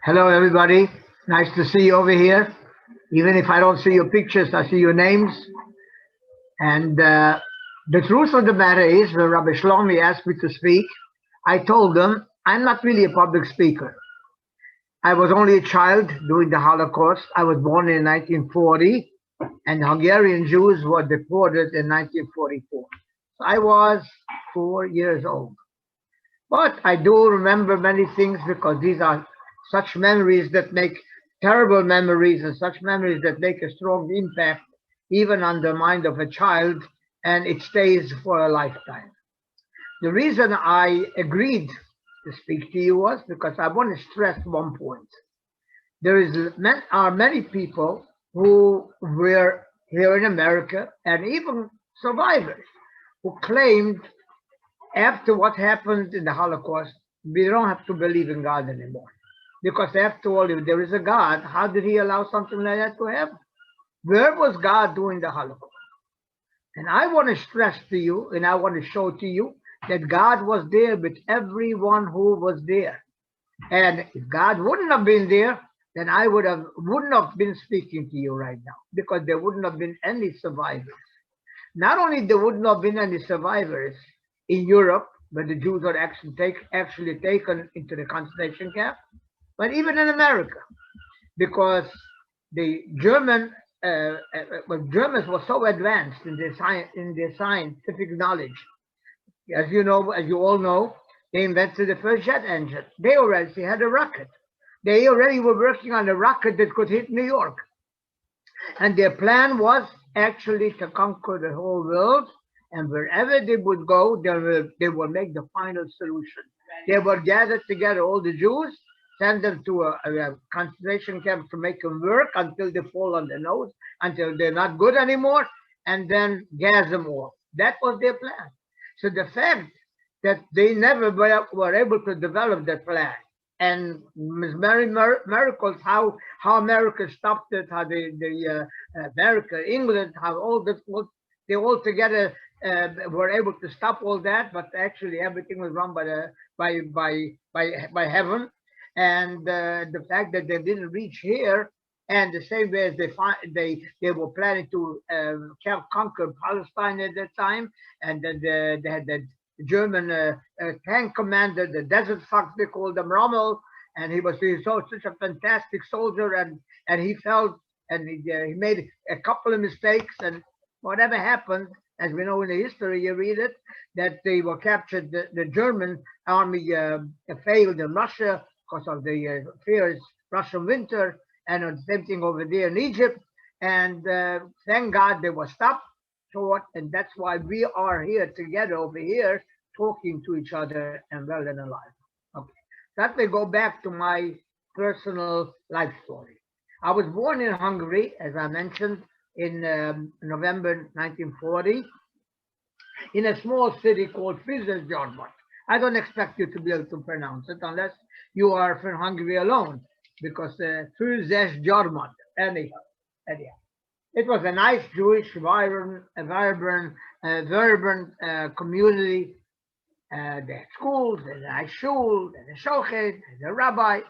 Hello, everybody. Nice to see you over here. Even if I don't see your pictures, I see your names. And the truth of the matter is, when Rabbi Shlomi asked me to speak, I told them I'm not really a public speaker. I was only a child during the Holocaust. I was born in 1940, and Hungarian Jews were deported in 1944. So I was 4 years old. But I do remember many things because these are such memories that make terrible memories and such memories that make a strong impact even on the mind of a child, and it stays for a lifetime. The reason I agreed to speak to you was because I want to stress one point. Are many people who were here in America and even survivors who claimed after what happened in the Holocaust, we don't have to believe in God anymore. Because after all, if there is a God, how did he allow something like that to happen? Where was God during the Holocaust? And I want to stress to you, and I want to show to you that God was there with everyone who was there. And if God wouldn't have been there, then I wouldn't have been speaking to you right now, because there wouldn't have been any survivors. Not only there wouldn't have been any survivors in Europe, where the Jews are actually taken into the concentration camp, but even in America, because the Germans were so advanced in their scientific knowledge. As you know, as you all know, they invented the first jet engine. They already had a rocket. They already were working on a rocket that could hit New York. And their plan was actually to conquer the whole world. And wherever they would go, they will make the final solution. They would gather together all the Jews, send them to a concentration camp to make them work until they fall on their nose, until they're not good anymore, and then gas them all. That was their plan. So the fact that they never were able to develop that plan, and Ms. Mary miracles, how America stopped it, how America, England, how all this was, they all together were able to stop all that, but actually everything was run by heaven. And the fact that they didn't reach here, and the same way as they were planning to conquer Palestine at that time, and then they had the German tank commander, the Desert Fox, they called him Rommel, and he was such a fantastic soldier, and he felt, and he made a couple of mistakes, and whatever happened, as we know in the history, you read it, that they were captured, the German army failed in Russia because of the fierce Russian winter, and the same thing over there in Egypt. And thank God they were stopped short, and that's why we are here together over here talking to each other and well and alive. Okay, that may go back to my personal life story. I was born in Hungary, as I mentioned, in November 1940, in a small city called Theresienstadt. I don't expect you to be able to pronounce it unless you are from Hungary alone, because Theresienstadt. Anyhow, it was a nice Jewish, vibrant community. They had schools, and a nice shul, and a shochet, and a rabbi.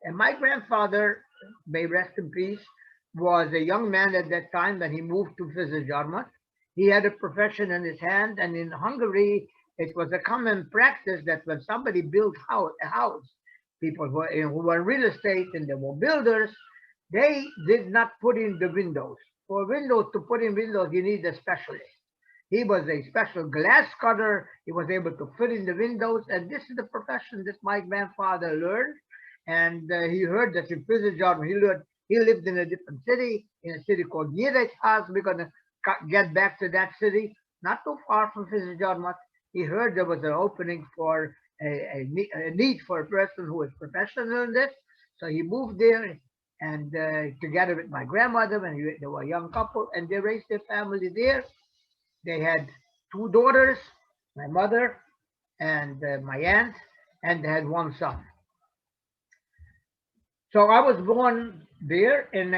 And my grandfather, may rest in peace, was a young man at that time when he moved to Theresienstadt. He had a profession in his hand, and in Hungary, it was a common practice that when somebody built a house, people who were in real estate and they were builders, they did not put in the windows. For windows, to put in windows, you need a specialist. He was a special glass cutter. He was able to fit in the windows, and this is the profession that my grandfather learned. And he heard that in Theresienstadt, he lived in a different city, in a city called Nyíregyháza. We're going to get back to that city, not too far from Theresienstadt. He heard there was an opening for a need for a person who is professional in this. So he moved there, and together with my grandmother, when they were a young couple, and they raised their family there. They had two daughters, my mother and my aunt, and they had one son. So I was born there, and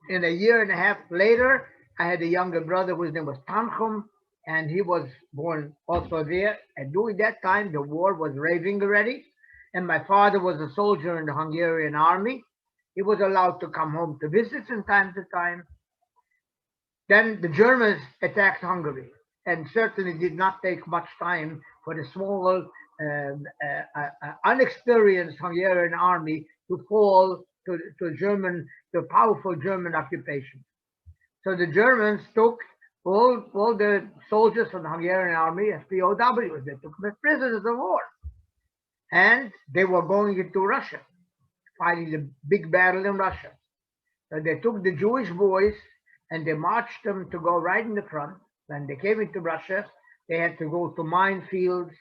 in a year and a half later, I had a younger brother whose name was Tanchum, and he was born also there. And during that time, the war was raging already, and my father was a soldier in the Hungarian army. He was allowed to come home to visit from time to time. Then the Germans attacked Hungary, and certainly did not take much time for the small, unexperienced Hungarian army to fall to powerful German occupation. So the Germans took all the soldiers from the Hungarian army as POWs. They took them as prisoners of war, and they were going into Russia, fighting the big battle in Russia. So they took the Jewish boys and they marched them to go right in the front. When they came into Russia, they had to go to minefields.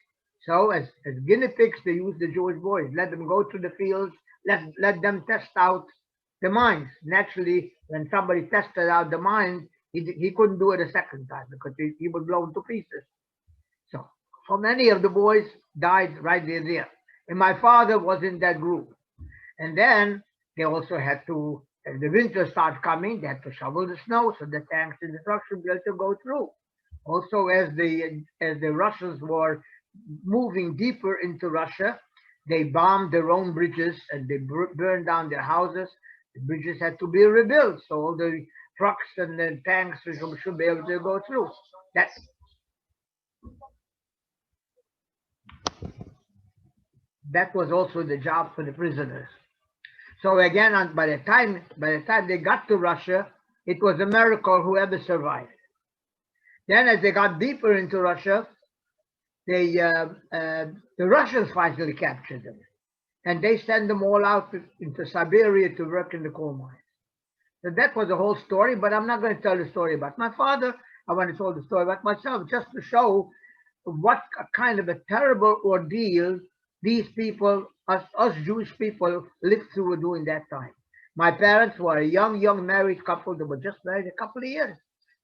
So as guinea pigs, they used the Jewish boys, let them go to the fields, let them test out the mines. Naturally, when somebody tested out the mine, he couldn't do it a second time because he was blown to pieces. So many of the boys died right there. And my father was in that group. And then they also had to, as the winter started coming, they had to shovel the snow so the tanks and the trucks should be able to go through. Also, as the Russians were moving deeper into Russia, they bombed their own bridges and they burned down their houses. The bridges had to be rebuilt, so all the trucks and the tanks should be able to go through. That was also the job for the prisoners. So again, by the time they got to Russia, it was a miracle whoever survived. Then, as they got deeper into Russia, the Russians finally captured them, and they sent them all out into Siberia to work in the coal mines. So that was the whole story, but I'm not going to tell the story about my father. I want to tell the story about myself, just to show what kind of a terrible ordeal these people, us Jewish people, lived through during that time. My parents were a young married couple that were just married a couple of years.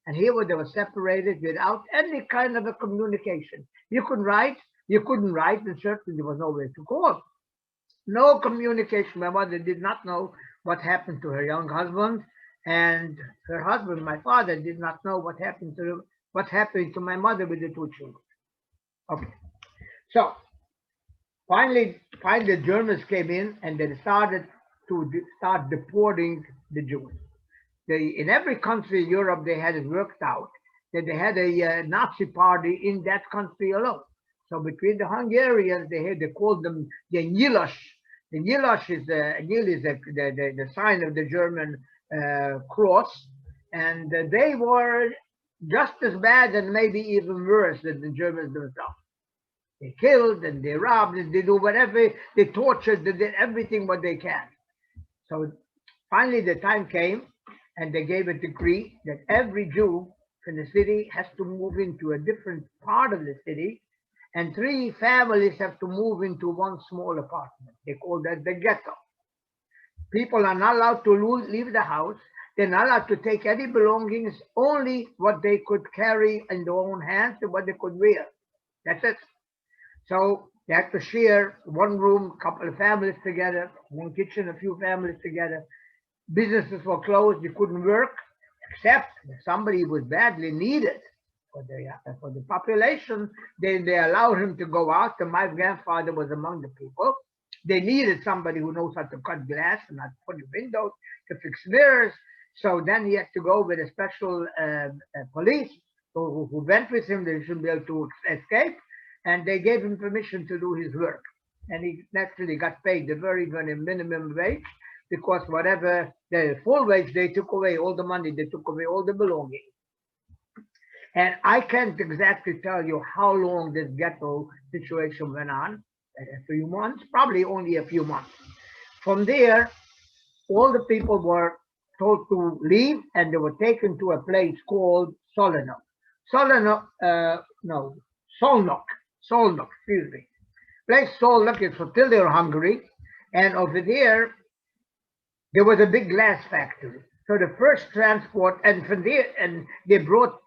And here they were separated without any kind of a communication. You couldn't write, and certainly there was no way to call. No communication. My mother did not know what happened to her young husband, and her husband, my father, did not know what happened to my mother with the two children. Okay, so finally the Germans came in and they started to start deporting the Jews. In every country in Europe, they had it worked out that they had a Nazi party in that country alone. So between the Hungarians, they called them the Nyilas. The Nyilas is the sign of the German cross, and they were just as bad and maybe even worse than the Germans themselves. They killed and they robbed and they do whatever, they tortured, they did everything what they can. So finally the time came, and they gave a decree that every Jew in the city has to move into a different part of the city, and 3 families have to move into one small apartment. They call that the ghetto. People are not allowed to leave the house. They're not allowed to take any belongings, only what they could carry in their own hands and what they could wear. That's it. So they had to share one room, a couple of families together, one kitchen, a few families together. Businesses were closed, you couldn't work, except if somebody was badly needed for the population. They allowed him to go out, and my grandfather was among the people. They needed somebody who knows how to cut glass and not put in windows, to fix mirrors. So then he had to go with a special police who went with him. They should be able to escape, and they gave him permission to do his work. And he naturally got paid the very minimum wage, because whatever the full wage, they took away all the money, they took away all the belongings. And I can't exactly tell you how long this ghetto situation went on, a few months, probably only a few months. From there, all the people were told to leave, and they were taken to a place called Solnok. Solnok, excuse me. Place Solnok is still there, Hungary, and over there was a big glass factory. So the first transport, and from there, and they brought,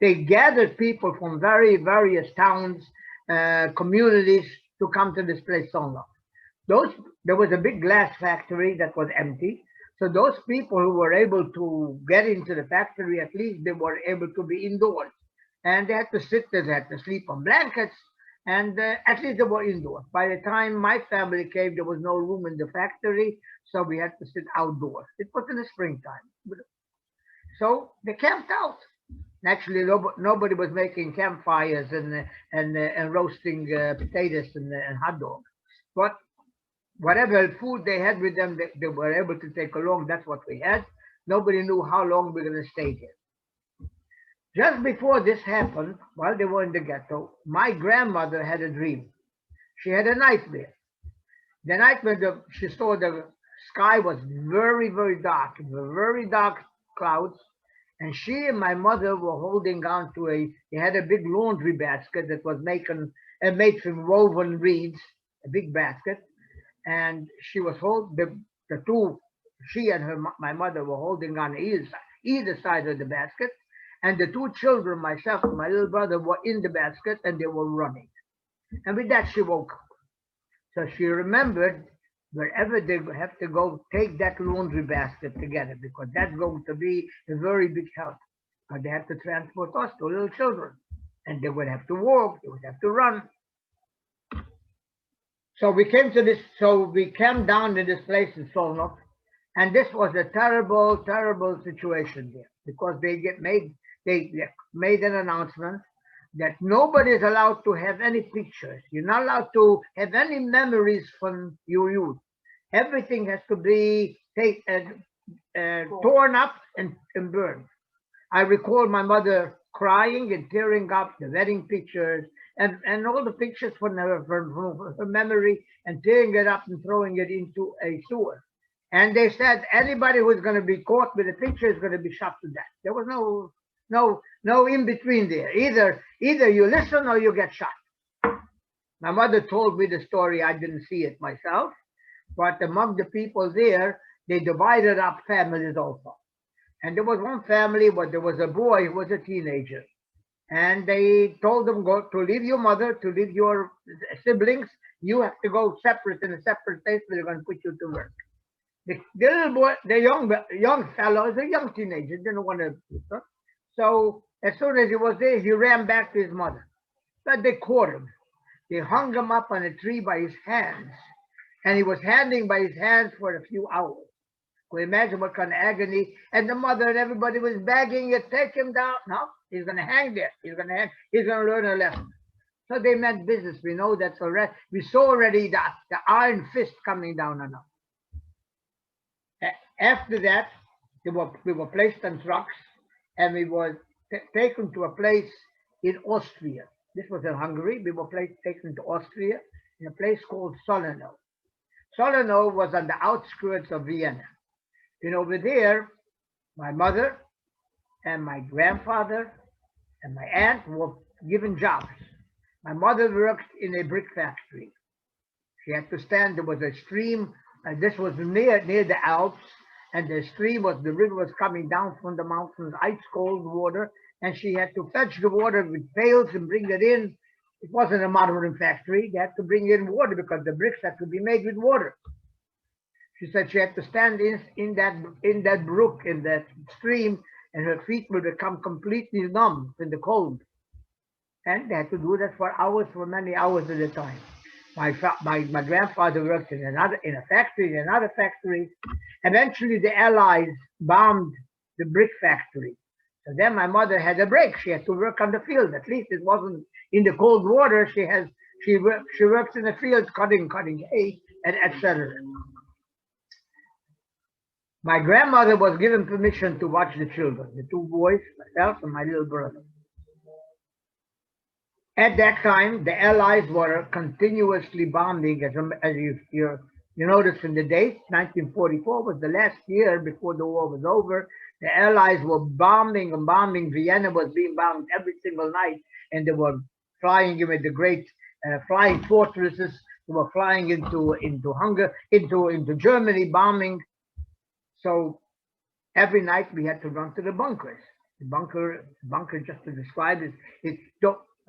they gathered people from various towns, communities to come to this place, Solnok. There was a big glass factory that was empty. So those people who were able to get into the factory, at least they were able to be indoors. And they had to sit there, they had to sleep on blankets. And at least they were indoors. By the time my family came, there was no room in the factory, so we had to sit outdoors. It was in the springtime. So they camped out. Naturally, nobody was making campfires and roasting potatoes and hot dogs. But whatever food they had with them, they were able to take along. That's what we had. Nobody knew how long we were going to stay there. Just before this happened, while they were in the ghetto, my grandmother had a dream. She had a nightmare. The nightmare, she saw the sky was very, very dark, very dark clouds, and she and my mother were holding on to they had a big laundry basket that was made from woven reeds, a big basket, and she was the two, she and my mother were holding on either side of the basket, and the two children, myself and my little brother, were in the basket and they were running. And with that, she woke up. So she remembered wherever they have to go, take that laundry basket together because that's going to be a very big help. But they have to transport us, two little children, and they would have to walk, they would have to run. So we came to this, so we came down to this place in Solnok, and this was a terrible, terrible situation there because they made an announcement that nobody is allowed to have any pictures. You're not allowed to have any memories from your youth. Everything has to be torn up and burned. I recall my mother crying and tearing up the wedding pictures and all the pictures from her memory and tearing it up and throwing it into a sewer. And they said anybody who's going to be caught with a picture is going to be shot to death. There was no in between there. Either you listen or you get shot. My mother told me the story. I didn't see it myself, but among the people there, they divided up families also. And there was one family where there was a boy who was a teenager, and they told him to leave your mother, to leave your siblings. You have to go separate in a separate place. They're going to put you to work. The little boy, the young fellow, is a young teenager, didn't want to. So as soon as he was there, he ran back to his mother. But they caught him. They hung him up on a tree by his hands, and he was hanging by his hands for a few hours. Can you imagine what kind of agony? And the mother and everybody was begging you, take him down. No, he's going to hang there. He's going to learn a lesson. So they meant business. We know that's already. We saw already the iron fist coming down on them. After that, we were placed on trucks, and we were taken to a place in Austria. This was in Hungary. We were taken to Austria in a place called Solenow. Solenow was on the outskirts of Vienna. And over there, my mother and my grandfather and my aunt were given jobs. My mother worked in a brick factory. She had to stand. There was a stream. This was near the Alps. And the river was coming down from the mountains, ice cold water, and she had to fetch the water with pails and bring it in. It wasn't a modern factory. They had to bring in water because the bricks had to be made with water. She said she had to stand in that brook, in that stream, and her feet would become completely numb in the cold. And they had to do that for many hours at a time. My grandfather worked in another factory. Eventually, the Allies bombed the brick factory. So then my mother had a break. She had to work on the field. At least it wasn't in the cold water. She works in the field cutting hay, and etc. My grandmother was given permission to watch the children, the two boys, myself and my little brother. At that time, the Allies were continuously bombing, as you notice in the date, 1944 was the last year before the war was over. The Allies were bombing and bombing. Vienna was being bombed every single night, and they were flying in with the great flying fortresses. They were flying into Hungary, into Germany, bombing. So every night we had to run to the bunkers. The bunker, just to describe it,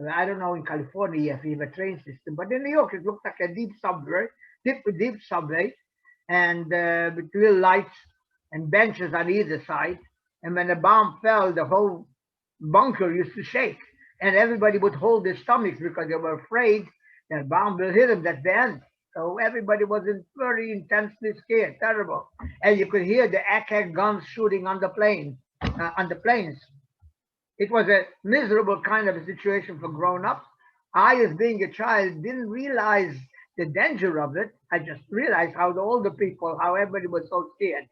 I don't know in California if we have a train system, but in New York it looked like a deep subway, and with little lights and benches on either side. And when a bomb fell, the whole bunker used to shake. and everybody would hold their stomachs because they were afraid that bomb will hit them. That's the end. So everybody was very intensely scared, terrible, and you could hear the AK guns shooting on the on the planes. It was a miserable kind of a situation for grown-ups. I, as being a child, didn't realize the danger of it. I just realized how the older people, how everybody was so scared.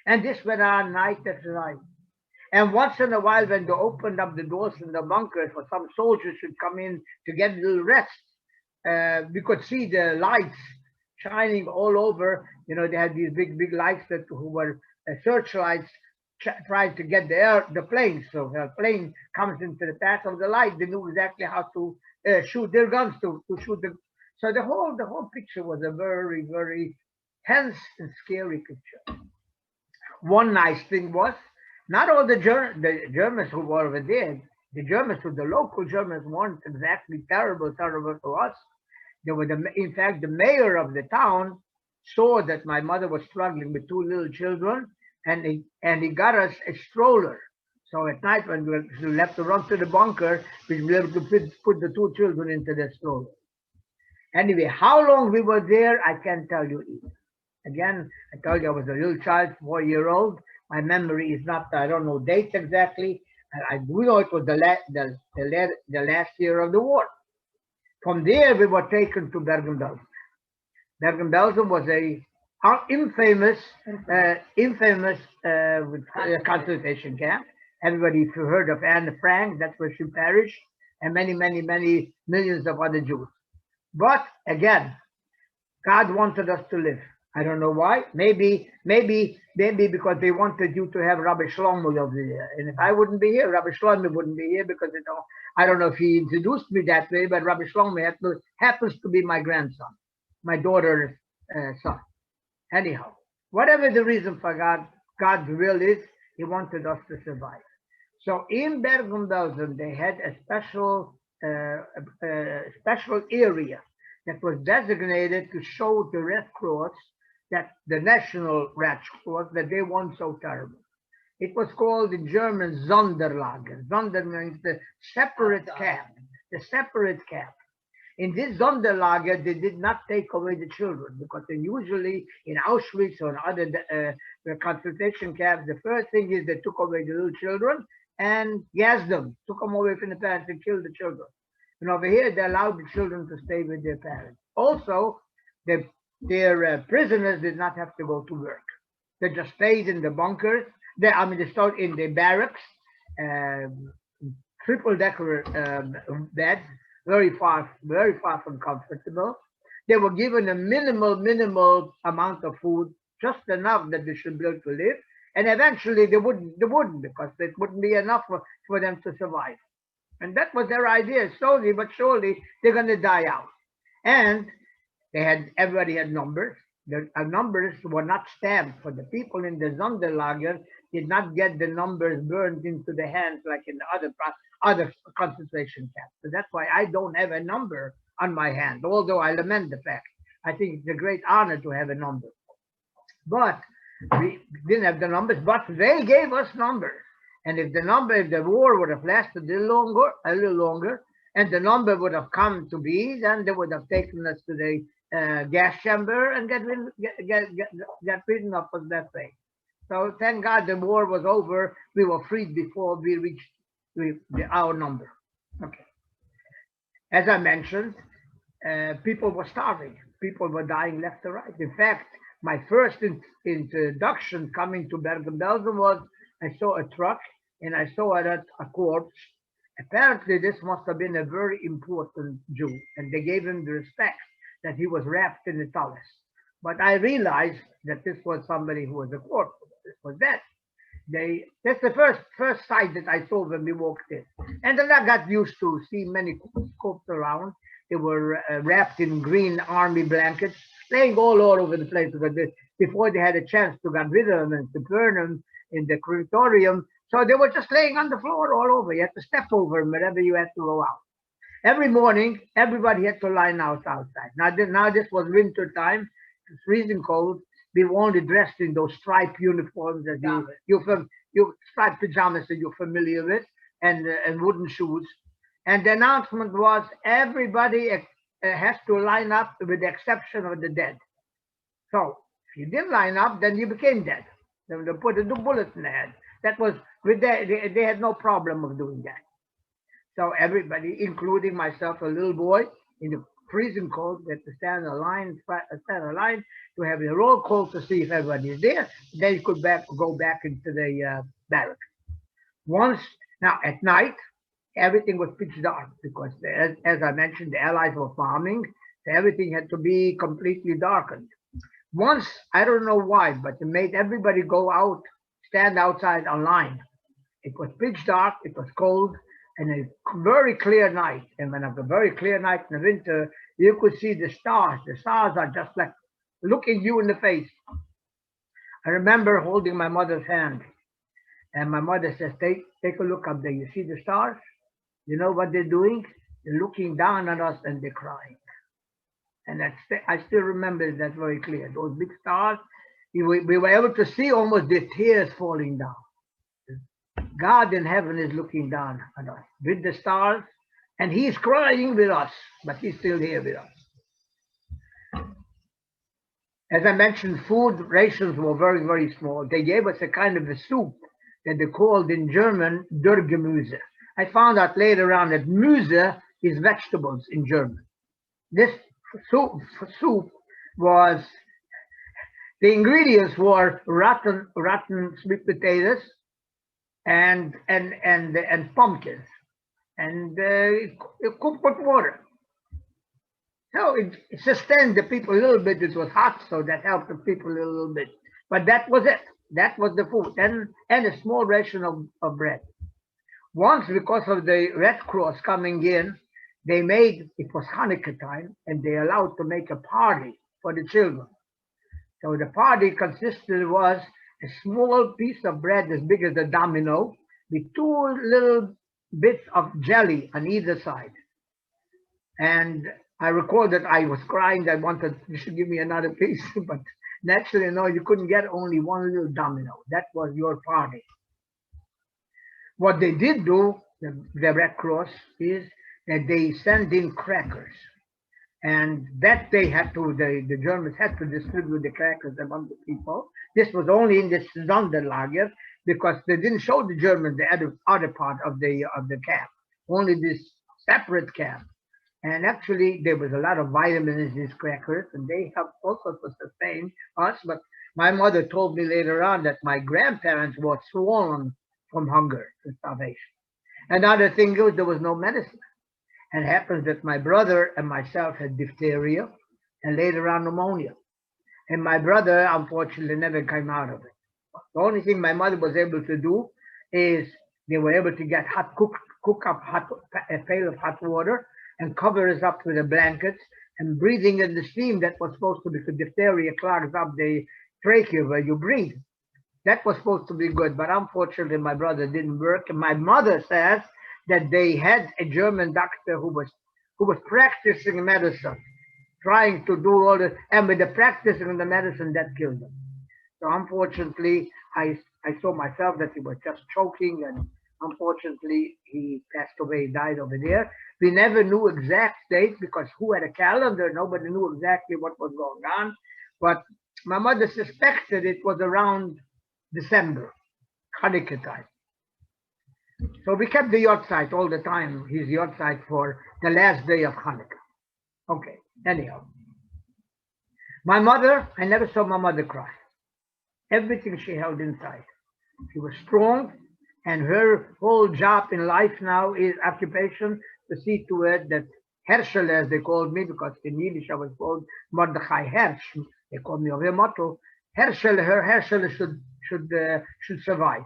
And this went on night after night. And once in a while, when they opened up the doors in the bunkers for some soldiers should come in to get a little rest, we could see the lights shining all over. You know, they had these big, big lights that who were searchlights trying to get the plane. So the plane comes into the path of the light. They knew exactly how to shoot their guns to shoot the. So the whole picture was a very, very tense and scary picture. One nice thing was not all the Germans who were over there. The Germans, who the local Germans, weren't exactly terrible to us. They were in fact, the mayor of the town saw that my mother was struggling with two little children, and he got us a stroller. So at night when we left to run to the bunker, we were able to put the two children into the stroller. Anyway, how long we were there, I can't tell you either. Again, I told you I was a little child, 4-year-old. My memory is not, I don't know dates exactly. I do know it was the last year of the war. From there, we were taken to Bergen-Belsen. Bergen-Belsen was a infamous concentration camp. Everybody, if you heard of Anne Frank, that's where she perished, and many, many, many millions of other Jews. But again, God wanted us to live. I don't know why. Maybe because they wanted you to have Rabbi Shlomo over there. And if I wouldn't be here, Rabbi Shlomo wouldn't be here because I don't know if he introduced me that way, but Rabbi Shlomo happens to be my grandson, my daughter's son. Anyhow, whatever the reason for God's will is, he wanted us to survive. So in Bergen-Belsen, they had a special area that was designated to show the Red Cross, that the National Red Cross, that they weren't so terrible. It was called in German Sonderlager. Sonder means the separate camp, the separate camp. In this Sonderlager, they did not take away the children because they usually in Auschwitz or other concentration camps, the first thing is they took away the little children and gassed them, took them away from the parents and killed the children. And over here, they allowed the children to stay with their parents. Also, their prisoners did not have to go to work. They just stayed in the bunkers. They stayed in the barracks, triple-decker beds, very far from comfortable. They were given a minimal amount of food, just enough that they should be able to live. And eventually, they wouldn't because it wouldn't be enough for them to survive. And that was their idea. Slowly but surely, they're going to die out. And everybody had numbers. The numbers were not stamped. For the people in the Sonderlager did not get the numbers burned into the hands like in the other concentration camps. So that's why I don't have a number on my hand, although I lament the fact. I think it's a great honor to have a number. But we didn't have the numbers, but they gave us numbers. And if the war would have lasted a little longer, and the number would have come to be, then they would have taken us to the gas chamber and get rid of us that way. So thank God the war was over. We were freed before we reached our number. Okay. As I mentioned, people were starving. People were dying left and right. In fact, my first introduction coming to Bergen-Belsen was I saw a truck and I saw a corpse. Apparently, this must have been a very important Jew, and they gave him the respect that he was wrapped in a tallis. But I realized that this was somebody who was a corpse. This was that. That's the first sight that I saw when we walked in. And then I got used to seeing many corpses around. They were wrapped in green army blankets, laying all over the place because before they had a chance to get rid of them and to burn them in the crematorium. So they were just laying on the floor all over. You had to step over them whenever you had to go out. Every morning, everybody had to line out outside. Now this was winter time. It's freezing cold. We were only dressed in those striped uniforms that you striped pajamas that you're familiar with, and wooden shoes. And the announcement was everybody has to line up with the exception of the dead. So if you didn't line up, then you became dead. They put a bullet in the head. That was with they had no problem of doing that. So everybody, including myself, a little boy in the freezing cold, had to stand in line to have a roll call to see if everybody is there. Then you could go back into the barrack. Once now at night, everything was pitch dark because, as I mentioned, the Allies were bombing, so everything had to be completely darkened. Once, I don't know why, but they made everybody go out, stand outside on line. It was pitch dark, it was cold, and a very clear night. And when it was a very clear night in the winter, you could see the stars. The stars are just like looking you in the face. I remember holding my mother's hand, and my mother says, take a look up there. You see the stars? You know what they're doing? They're looking down at us and they're crying. And I still remember that very clear. Those big stars, we were able to see almost the tears falling down. God in heaven is looking down at us with the stars, and he's crying with us, but he's still here with us. As I mentioned, food rations were very, very small. They gave us a kind of a soup that they called in German Dürrgemüse. I found out later on that Müse is vegetables in German. This soup was, the ingredients were rotten sweet potatoes and pumpkins, and cooked with water. So it sustained the people a little bit. It was hot, so that helped the people a little bit. But that was it. That was the food, and a small ration of bread. Once, because of the Red Cross coming in, it was Hanukkah time, and they allowed to make a party for the children. So the party was a small piece of bread as big as a domino with two little bits of jelly on either side. And I recall that I was crying. I wanted, you should give me another piece, but naturally, no, you couldn't get only one little domino. That was your party. What they did do, the Red Cross, is that they sent in crackers. And that they had to, the Germans had to distribute the crackers among the people. This was only in the Sonderlager because they didn't show the Germans the other part of the camp, only this separate camp. And actually, there was a lot of vitamins in these crackers, and they helped also to sustain us. But my mother told me later on that my grandparents were swollen from hunger and starvation. Another thing was there was no medicine. And it happens that my brother and myself had diphtheria and later on pneumonia. And my brother, unfortunately, never came out of it. The only thing my mother was able to do is they were able to get cook up a pail of hot water and cover us up with the blankets and breathing in the steam that was supposed to be, because diphtheria clogs up the trachea where you breathe. That was supposed to be good, but unfortunately my brother didn't work. And my mother says that they had a German doctor who was practicing medicine, trying to do all the, and with the practicing the medicine that killed him. So unfortunately, I saw myself that he was just choking, and unfortunately he passed away, died over there. We never knew exact date because who had a calendar? Nobody knew exactly what was going on. But my mother suspected it was around December, Hanukkah time. So we kept the yahrzeit all the time, his yahrzeit for the last day of Hanukkah. Okay, anyhow. My mother, I never saw my mother cry. Everything she held inside. She was strong, and her whole job in life now is occupation to see to it that Herschel, as they called me, because in Yiddish I was called Mordechai Hersch. They called me over Mottel. Herschel should survive.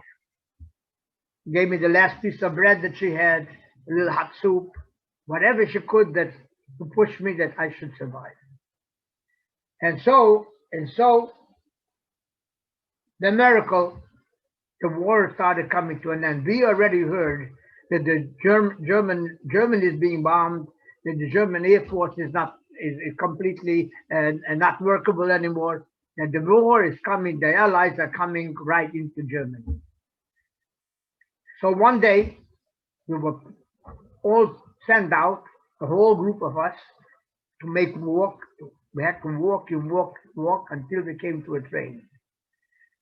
Gave me the last piece of bread that she had, a little hot soup, whatever she could that to push me that I should survive. And so the miracle, the war started coming to an end. We already heard that the Germany is being bombed, that the German Air Force is completely not workable anymore, that the war is coming, the Allies are coming right into Germany. So one day, we were all send out a whole group of us to make walk. We had to walk and walk, walk until we came to a train.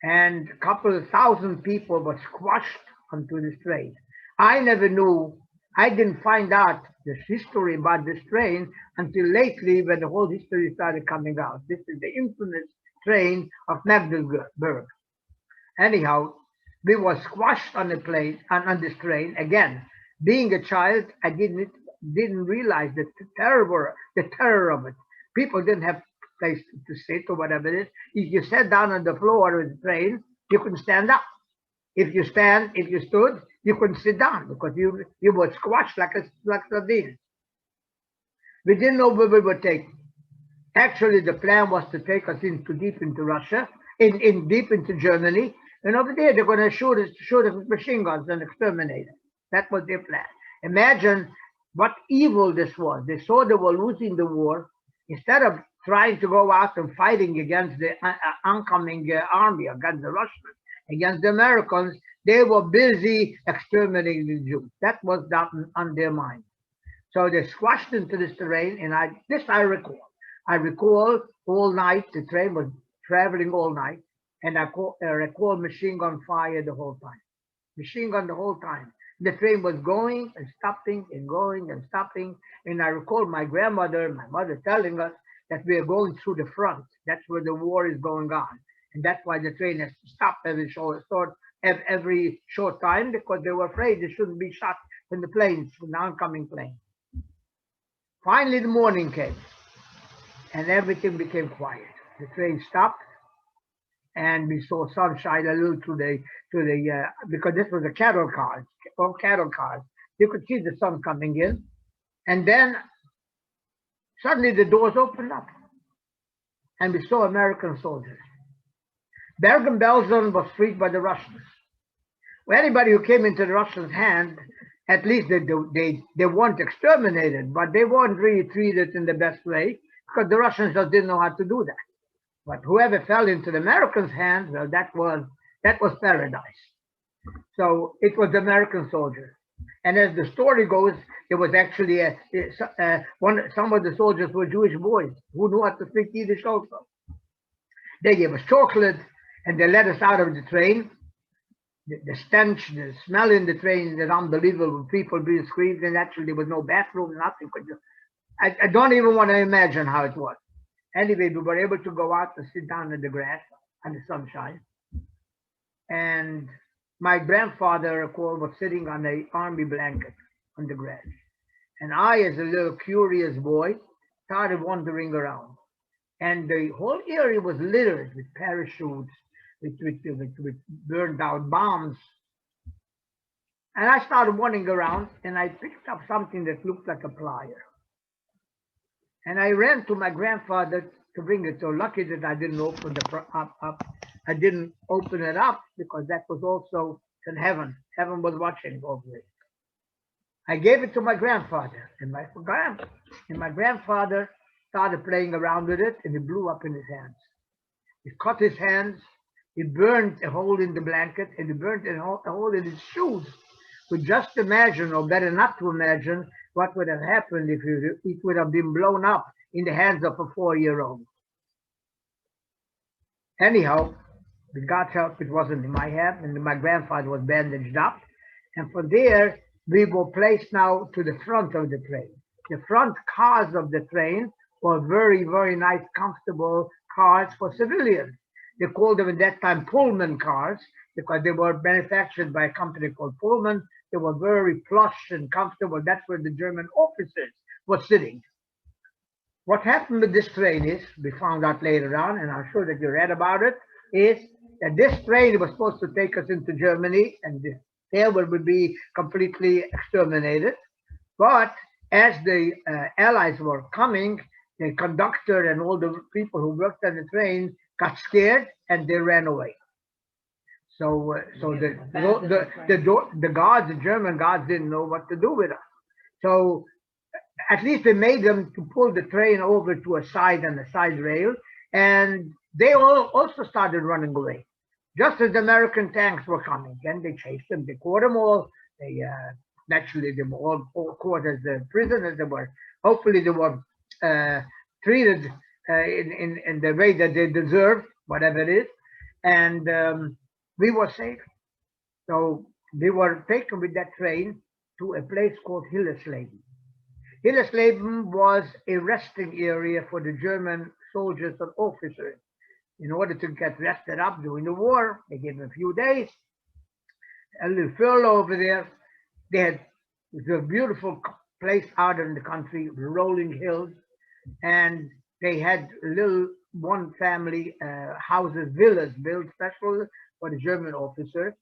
And a couple of thousand people were squashed onto this train. I never knew, I didn't find out the history about this train until lately when the whole history started coming out. This is the infamous train of Magdeburg. Anyhow, we were squashed on the plane on this train. Again, being a child, I didn't realize the terror of it. People didn't have place to sit or whatever it is. If you sat down on the floor of the train, you couldn't stand up. If you stood, you couldn't sit down because you were squashed like a sardine. We didn't know where we would take. Actually, the plan was to take us deep into Russia, deep into Germany, and over there they're going to shoot us with machine guns and exterminate us. That was their plan. Imagine what evil this was. They saw they were losing the war. Instead of trying to go out and fighting against the oncoming army, against the Russians, against the Americans, they were busy exterminating the Jews. That was on their mind. So they squashed into this terrain, and I recall. I recall all night, the train was traveling all night, and I recall machine gun fire the whole time. Machine gun the whole time. The train was going and stopping and going and stopping. And I recall my grandmother, my mother telling us that we are going through the front. That's where the war is going on. And that's why the train has to stop every short time, because they were afraid they shouldn't be shot from the planes, from the oncoming plane. Finally, the morning came and everything became quiet. The train stopped and we saw sunshine a little because this was a cattle cars, all cattle cars. You could see the sun coming in, and then suddenly the doors opened up and we saw American soldiers. Bergen-Belsen was freed by the Russians. Well, anybody who came into the Russians' hand, at least they weren't exterminated, but they weren't really treated in the best way because the Russians just didn't know how to do that. But whoever fell into the Americans' hands, well, that was paradise. So it was the American soldiers. And as the story goes, it was actually some of the soldiers were Jewish boys who knew how to speak Yiddish also. They gave us chocolate and they let us out of the train. The stench, the smell in the train is unbelievable. People being screamed, and actually there was no bathroom, nothing. I don't even want to imagine how it was. Anyway, we were able to go out and sit down in the grass and the sunshine. And my grandfather, of course, was sitting on an army blanket on the grass. And I, as a little curious boy, started wandering around. And the whole area was littered with parachutes, with burned out bombs. And I started wandering around, and I picked up something that looked like a plier. And I ran to my grandfather to bring it. So lucky that I didn't open I didn't open it up, because that was also in heaven. Heaven was watching over it. I gave it to my grandfather, and my grandfather started playing around with it, and it blew up in his hands. It cut his hands. It burned a hole in the blanket, and it burned a hole in his shoes. So just imagine, or better not to imagine, what would have happened if it would have been blown up in the hands of a 4-year-old. Anyhow, with God's help, it wasn't in my hand, and my grandfather was bandaged up. And from there, we were placed now to the front of the train. The front cars of the train were very, very nice, comfortable cars for civilians. They called them at that time Pullman cars, because they were manufactured by a company called Pullman. They were very plush and comfortable. That's where the German officers were sitting. What happened with this train is, we found out later on, and I'm sure that you read about it, is that this train was supposed to take us into Germany, and there we would be completely exterminated. But as the Allies were coming, the conductor and all the people who worked on the train got scared and they ran away. So the guards, the German guards, didn't know what to do with us. So at least they made them to pull the train over to a side rail, and they all also started running away, just as the American tanks were coming. And they chased them, they caught them all, they Naturally, they were all caught as prisoners. They were, hopefully, they were treated in the way that they deserve, whatever it is. And we were safe. So we were taken with that train to a place called Hillesleben. Hillesleben was a resting area for the German soldiers and officers. In order to get rested up during the war, they gave them a few days, a little furlough over there. They had a beautiful place out in the country, rolling hills, and they had little one family houses, villas built special for the German officers.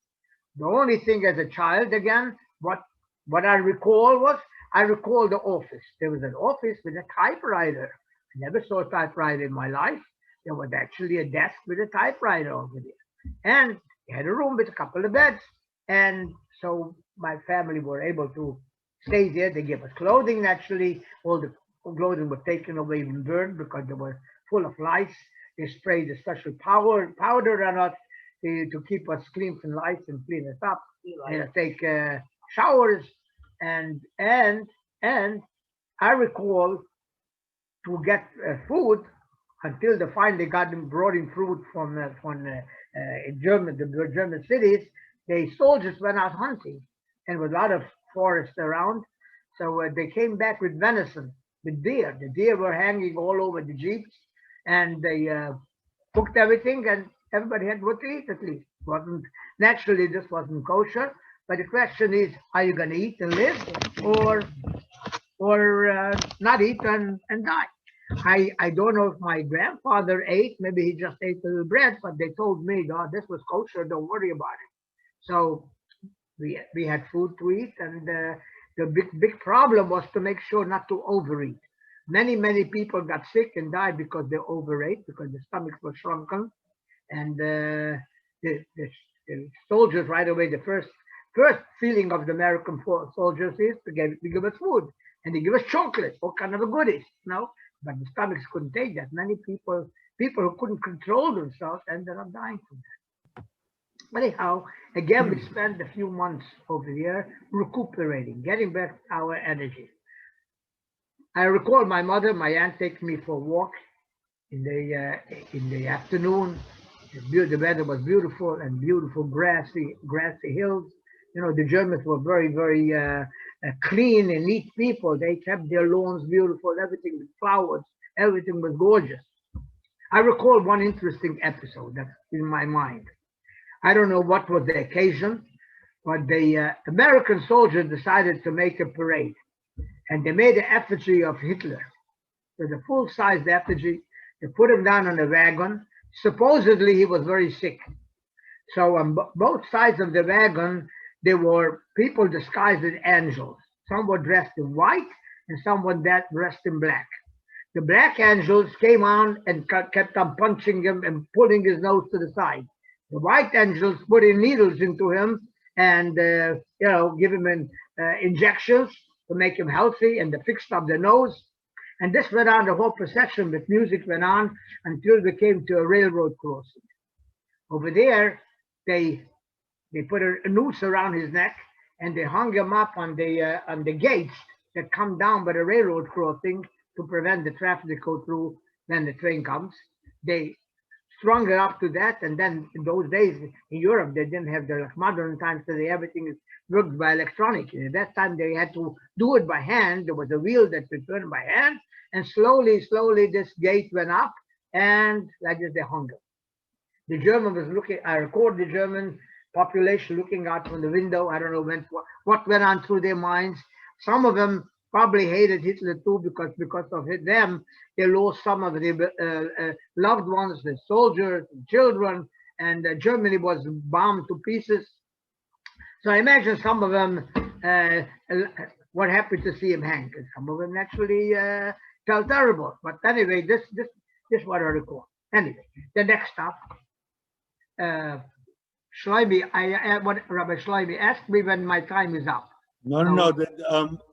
The only thing as a child, again, what I recall was, I recall the office. There was an office with a typewriter. I never saw a typewriter in my life. There was actually a desk with a typewriter over there. And they had a room with a couple of beds. And so my family were able to stay there. They gave us clothing, naturally. All the clothing was taken away and burned because they were full of lice. They sprayed a special powder on us to keep us clean from lice and clean us up. They take showers. And I recall to get food until they finally brought in food from the German cities. The soldiers went out hunting, and with a lot of forest around. So they came back with venison, with deer. The deer were hanging all over the jeeps, and they cooked everything, and everybody had what to eat at least. Wasn't naturally this wasn't kosher, but the question is, are you going to eat and live, or not eat and die? I don't know if my grandfather ate. Maybe he just ate a little bread, but they told me, "God, this was kosher. Don't worry about it." So we had food to eat, and the big problem was to make sure not to overeat. Many people got sick and died because they overate, because the stomachs were shrunken, and the soldiers right away, the first feeling of the American soldiers is to give us food, and they give us chocolate, all kind of goodies, but the stomachs couldn't take that. Many people who couldn't control themselves ended up dying from that. But anyhow, again, we spent a few months over here recuperating, getting back our energy. I recall my mother, my aunt, taking me for a walk in the afternoon. The weather was beautiful, and beautiful grassy hills. The Germans were very clean and neat people. They kept their lawns beautiful, everything with flowers, everything was gorgeous. I recall one interesting episode that's in my mind. I don't know what was the occasion, but the American soldiers decided to make a parade, and they made an effigy of Hitler. So the full-size effigy, they put him down on a wagon. Supposedly he was very sick. So on both sides of the wagon, there were people disguised as angels. Some were dressed in white, and some were dressed in black. The black angels came on and kept on punching him and pulling his nose to the side. The white angels put in needles into him and give him injections to make him healthy, and they fixed up the nose. And this went on, the whole procession with music went on until we came to a railroad crossing. Over there, they put a noose around his neck, and they hung him up on the gates that come down by the railroad crossing to prevent the traffic to go through when the train comes. They strung it up to that, and then in those days in Europe, they didn't have the modern times today. Everything is worked by electronic. At that time, they had to do it by hand. There was a wheel that was turned by hand, and slowly, this gate went up, and like this, they hung him. The German was looking. I record the German population looking out from the window. I don't know what went on through their minds. Some of them probably hated Hitler too, because of them, they lost some of their loved ones, the soldiers, the children, and Germany was bombed to pieces. So I imagine some of them were happy to see him hang, and some of them actually felt terrible. But anyway, this is what I recall. Anyway, the next stop. Shlomi, Rabbi Shlomi asked me when my time is up. No.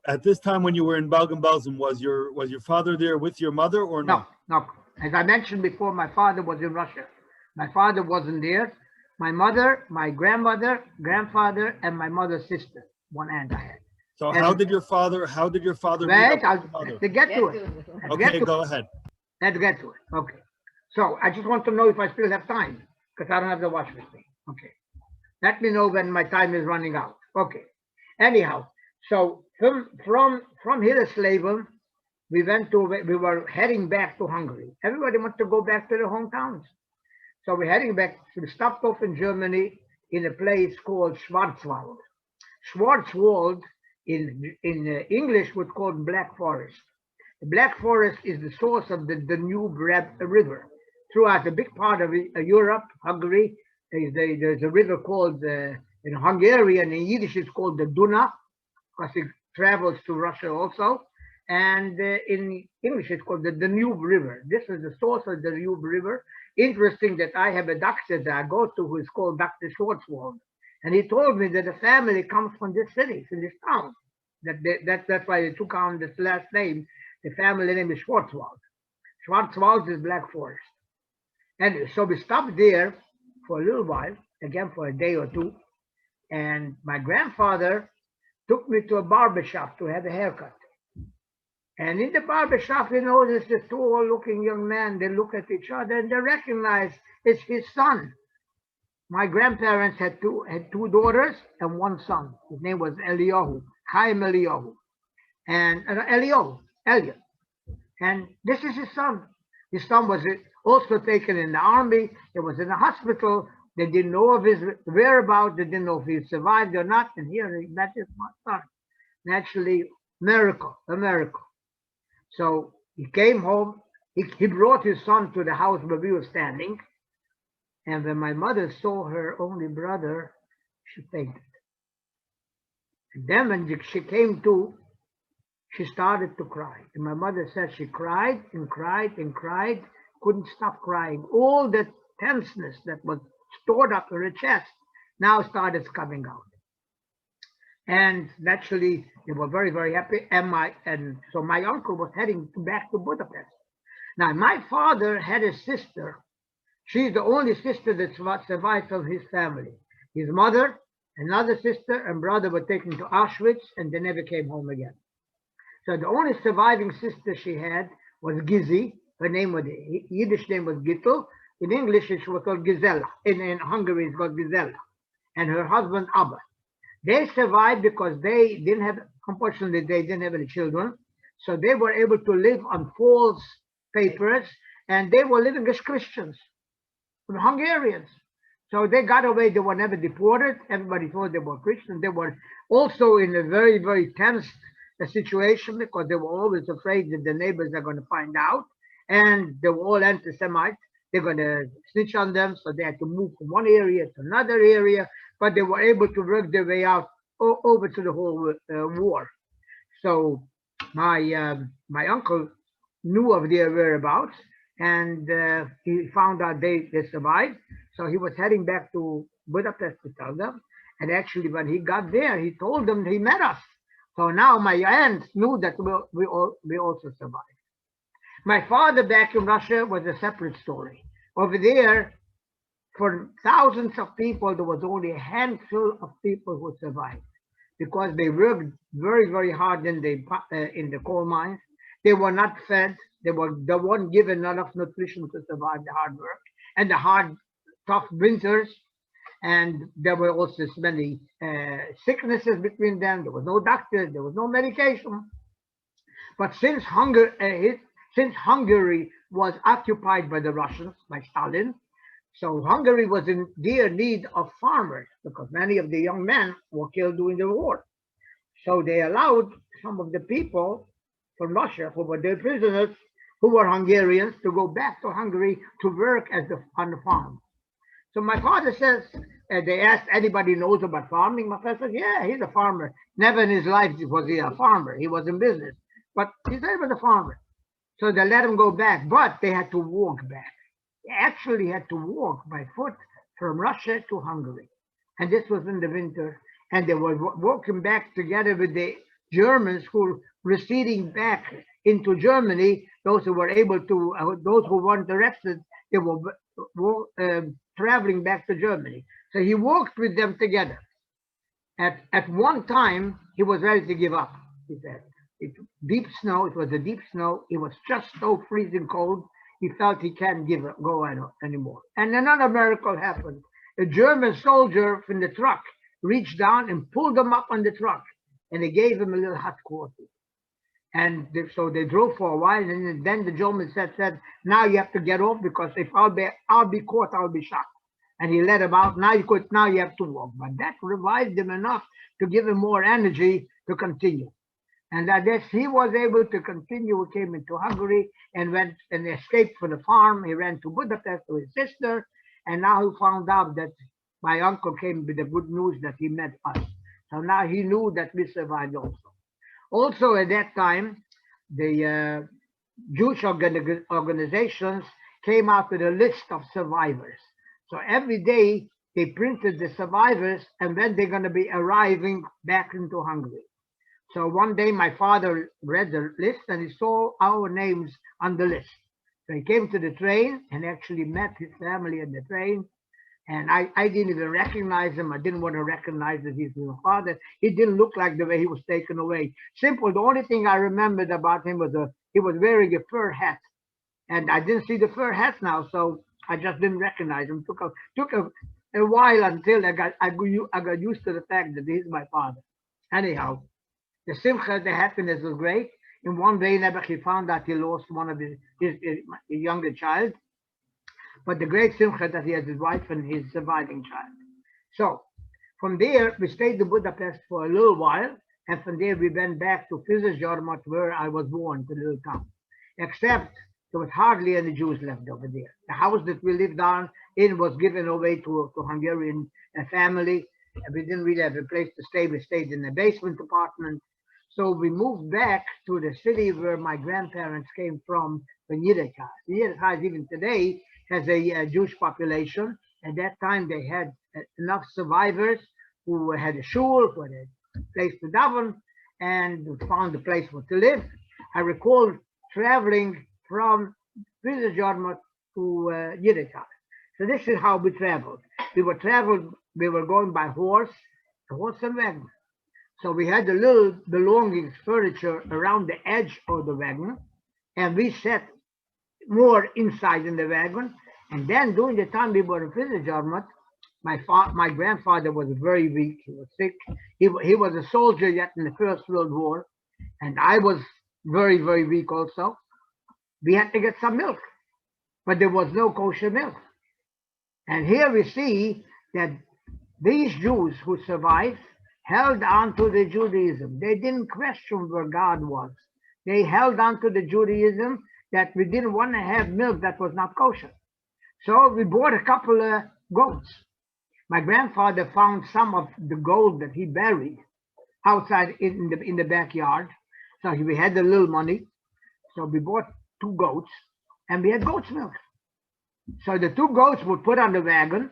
At this time, when you were in Bergen-Belsen, was your father there with your mother, or no? No. As I mentioned before, my father was in Russia. My father wasn't there. My mother, my grandmother, grandfather, and my mother's sister, one aunt I had. So And how did your father wait, meet up with your mother? to get to it. Okay, go ahead. Let's get to it. Okay. So I just want to know if I still have time, because I don't have the watch with me. Okay. Let me know when my time is running out. Okay. Anyhow, so from Hillesleben, we were heading back to Hungary. Everybody wants to go back to their hometowns. So we're heading back. So we stopped off in Germany in a place called Schwarzwald. Schwarzwald in English was called Black Forest. The Black Forest is the source of the Danube River. Throughout a big part of Europe, Hungary, there's a river called, in Hungarian, in Yiddish, it's called the Duna, because it travels to Russia also. And in English, it's called the Danube River. This is the source of the Danube River. Interesting that I have a doctor that I go to who is called Dr. Schwarzwald. And he told me that the family comes from this city, from this town. That's why they took on this last name. The family name is Schwarzwald. Schwarzwald is Black Forest. And so we stopped there for a little while, again for a day or two. And my grandfather took me to a barber shop to have a haircut. And in the barber shop, he noticed this tall-looking young man. They look at each other and they recognize it's his son. My grandparents had two daughters and one son. His name was Eliyahu, Chaim Eliyahu, and Eliot. And this is his son. His son was also taken in the army. He was in a hospital. They didn't know of his whereabouts. They didn't know if he survived or not. And here, that is my son. Naturally, a miracle. So he came home. He brought his son to the house where we were standing. And when my mother saw her only brother, she fainted. And then when she came to, she started to cry. And my mother said she cried and cried and cried, couldn't stop crying. All the tenseness that was stored up in her chest now started coming out. And naturally, they were very, very happy. And so my uncle was heading back to Budapest. Now, my father had a sister. She's the only sister that survived from his family. His mother, another sister, and brother were taken to Auschwitz, and they never came home again. So the only surviving sister she had was Gizi. Her name was, the Yiddish name was Gittel. In English, it was called Gisela. In Hungary, it's called Gisela. And her husband, Abba. They survived because they didn't have, unfortunately, they didn't have any children. So they were able to live on false papers, and they were living as Christians, Hungarians. So they got away. They were never deported. Everybody thought they were Christians. They were also in a very, very tense situation because they were always afraid that the neighbors are going to find out. And they were all anti-Semites. They're going to snitch on them. So they had to move from one area to another area. But they were able to work their way out over to the whole war. So my uncle knew of their whereabouts. And he found out they survived. So he was heading back to Budapest to tell them. And actually, when he got there, he told them he met us. So now my aunts knew that we also survived. My father back in Russia was a separate story. Over there, for thousands of people, there was only a handful of people who survived because they worked very, very hard in the coal mines. They were not fed. They weren't given enough nutrition to survive the hard work and the hard, tough winters. And there were also many sicknesses between them. There was no doctors. There was no medication. But since Hungary was occupied by the Russians, by Stalin, so Hungary was in dear need of farmers because many of the young men were killed during the war. So they allowed some of the people from Russia who were their prisoners, who were Hungarians, to go back to Hungary to work on the farm. So my father says, they asked anybody knows about farming. My father says, yeah, he's a farmer. Never in his life was he a farmer. He was in business, but he said he was a farmer. So they let him go back, but they had to walk back. They actually had to walk by foot from Russia to Hungary. And this was in the winter. And they were walking back together with the Germans who were receding back into Germany. Those who were able to, those who weren't arrested, they were traveling back to Germany. So he walked with them together. At one time, he was ready to give up. He said, it, deep snow, it was a deep snow. It was just so freezing cold. He felt he can't go anymore. And another miracle happened. A German soldier from the truck reached down and pulled him up on the truck. And they gave him a little hot coffee. And so they drove for a while. And then the German said, now you have to get off, because if I'll be caught, I'll be shot. And he let him out. Now you have to walk. But that revived him enough to give him more energy to continue. And I guess he was able to continue. He came into Hungary and went and escaped from the farm. He ran to Budapest with his sister. And now he found out that my uncle came with the good news that he met us. So now he knew that we survived also. Also at that time, the Jewish organizations came out with a list of survivors. So every day they printed the survivors and when they're going to be arriving back into Hungary. So one day my father read the list and he saw our names on the list. So he came to the train and actually met his family at the train. And I didn't even recognize him. I didn't want to recognize that he's my father. He didn't look like the way he was taken away. Simple. The only thing I remembered about him was he was wearing a fur hat. And I didn't see the fur hat now, so I just didn't recognize him. Took a while until I got used to the fact that he's my father. Anyhow, the simcha, the happiness was great. In one day, he found that he lost one of his younger child. But the great simcha that he has his wife and his surviving child. So from there, we stayed in Budapest for a little while. And from there, we went back to Theresienstadt, where I was born, the little town. Except there was hardly any Jews left over there. The house that we lived in was given away to Hungarian family. And we didn't really have a place to stay. We stayed in the basement apartment. So we moved back to the city where my grandparents came from Yiddishkeit. Yiddishkeit, even today, has a Jewish population. At that time, they had enough survivors who had a shul, who had a place to daven, and found a place to live. I recall traveling from Theresienstadt to Yiddishkeit. So this is how we traveled. We were going by horse and wagon. So we had the little belongings, furniture around the edge of the wagon, and we sat more inside in the wagon. And then during the time we were in Theresienstadt, my grandfather was very weak. He was sick. He was a soldier yet in the First World War, and I was very, very weak also. We had to get some milk, but there was no kosher milk. And here we see that these Jews who survived held on to the Judaism. They didn't question where God was. They held on to the Judaism that we didn't want to have milk that was not kosher. So we bought a couple of goats. My grandfather found some of the gold that he buried outside in the backyard. So we had a little money. So we bought 2 goats and we had goat's milk. So the 2 goats were put on the wagon